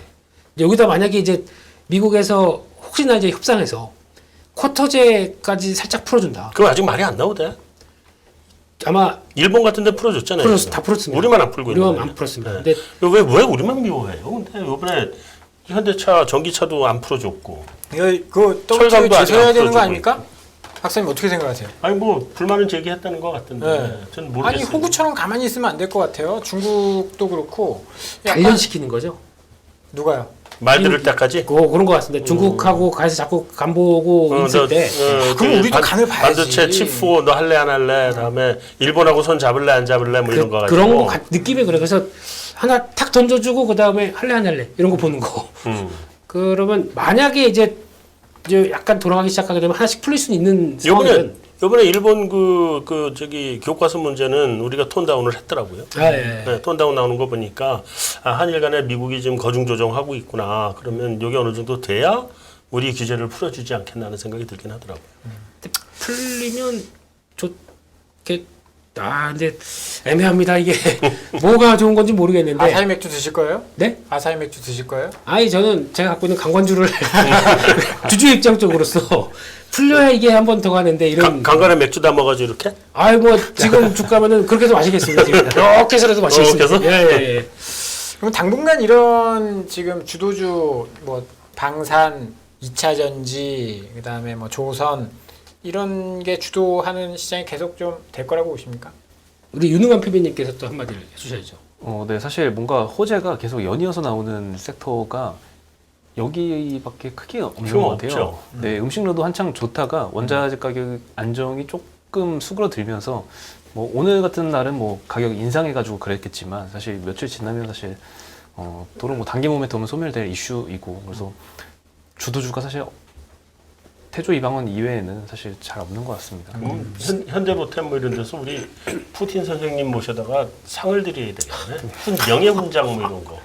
여기다 만약에 이제 미국에서 혹시나 이제 협상해서 쿼터제까지 살짝 풀어준다. 그거 아직 말이 안 나오대. 아마 일본 같은 데 풀어줬잖아요. 지금. 다 풀었습니다. 우리만 안 풀고 있는 우리만 거예요. 안 풀었습니다. 네. 근데 왜 우리만 미워해요? 근데 이번에 현대차 전기차도 안 풀어줬고. 이거 그 철강도 WTO 아직 제소해야 안 되는 거 풀어주고 아닙니까? 박사님 어떻게 생각하세요? 아니 뭐 불만은 제기했다는 것 같은데. 네. 전 모르겠어요. 아니 호구처럼 가만히 있으면 안 될 것 같아요. 중국도 그렇고. 약간- 단련시키는 거죠. 누가요? 말 들을 때까지. 그런 것 같습니다. 중국하고 가서 자꾸 간 보고 있을 때 그럼 우리도 간을 봐야지. 반도체 칩4 너 할래 안 할래? 다음에 일본하고 손 잡을래 안 잡을래? 뭐 이런 거 가지고. 그런 거 느낌이 그래. 그래서 하나 탁 던져주고 그 다음에 할래 안 할래 이런 거 보는 거. 그러면 만약에 이제 약간 돌아가기 시작하게 되면 하나씩 풀릴 수는 있는 상황이면. 요번에 일본 저기 교과서 문제는 우리가 톤다운을 했더라고요. 예. 네, 톤다운 나오는 거 보니까 한일 간에 미국이 지금 거중 조정하고 있구나. 그러면 이게 어느 정도 돼야 우리 규제를 풀어주지 않겠나 하는 생각이 들긴 하더라고요. 풀리면 좋겠. 근데 애매합니다. 이게 뭐가 좋은 건지 모르겠는데. 아사히 맥주 드실 거예요? 네? 아사히 맥주 드실 거예요? 저는 제가 갖고 있는 강관주를 주주 입장 쪽으로서 풀려야 이게 한 번 더 가는데 이런. 강간에 맥주 담아가지고 이렇게? 뭐 지금 주 가면은 그렇게 해서 마시겠습니다. 지금 이렇게 해서라도 마시겠습니다. 이렇게 예. 그럼 당분간 이런 지금 주도주 뭐 방산, 2차 전지, 그다음에 뭐 조선 이런 게 주도하는 시장이 계속 좀 될 거라고 보십니까? 우리 윤흥환 PB님께서 또 한마디를 해주셔야죠. 네, 사실 뭔가 호재가 계속 연이어서 나오는 섹터가 여기밖에 크게 없는 것 같아요. 없죠. 네, 음식료도 한창 좋다가 원자재 가격 안정이 조금 수그러들면서 뭐 오늘 같은 날은 뭐 가격 인상해가지고 그랬겠지만 사실 며칠 지나면 사실 도로 뭐 단기 모멘텀은 소멸될 이슈이고 그래서 주도주가 사실 태조 이방원 이외에는 사실 잘 없는 것 같습니다. 현대로템 뭐 이런 데서 우리 푸틴 선생님 모셔다가 상을 드려야 되겠네. 무슨 명예훈장 뭐 이런 거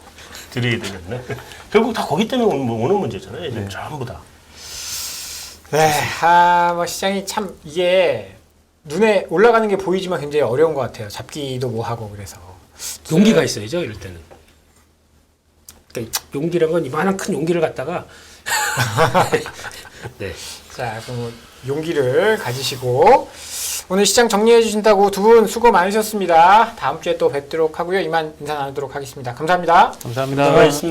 드려야 되겠네. 결국 다 거기 때문에 오는 문제잖아요. 지금 전부 다. 네, 뭐 시장이 참 이게 눈에 올라가는 게 보이지만 굉장히 어려운 것 같아요. 잡기도 뭐 하고 그래서. 용기가 있어야죠, 이럴 때는. 그러니까 용기란 건 이만한 큰 용기를 갖다가 네. 자, 그럼 용기를 가지시고 오늘 시장 정리해 주신다고 두 분 수고 많으셨습니다. 다음 주에 또 뵙도록 하고요. 이만 인사 나누도록 하겠습니다. 감사합니다. 감사합니다. 수고하셨습니다.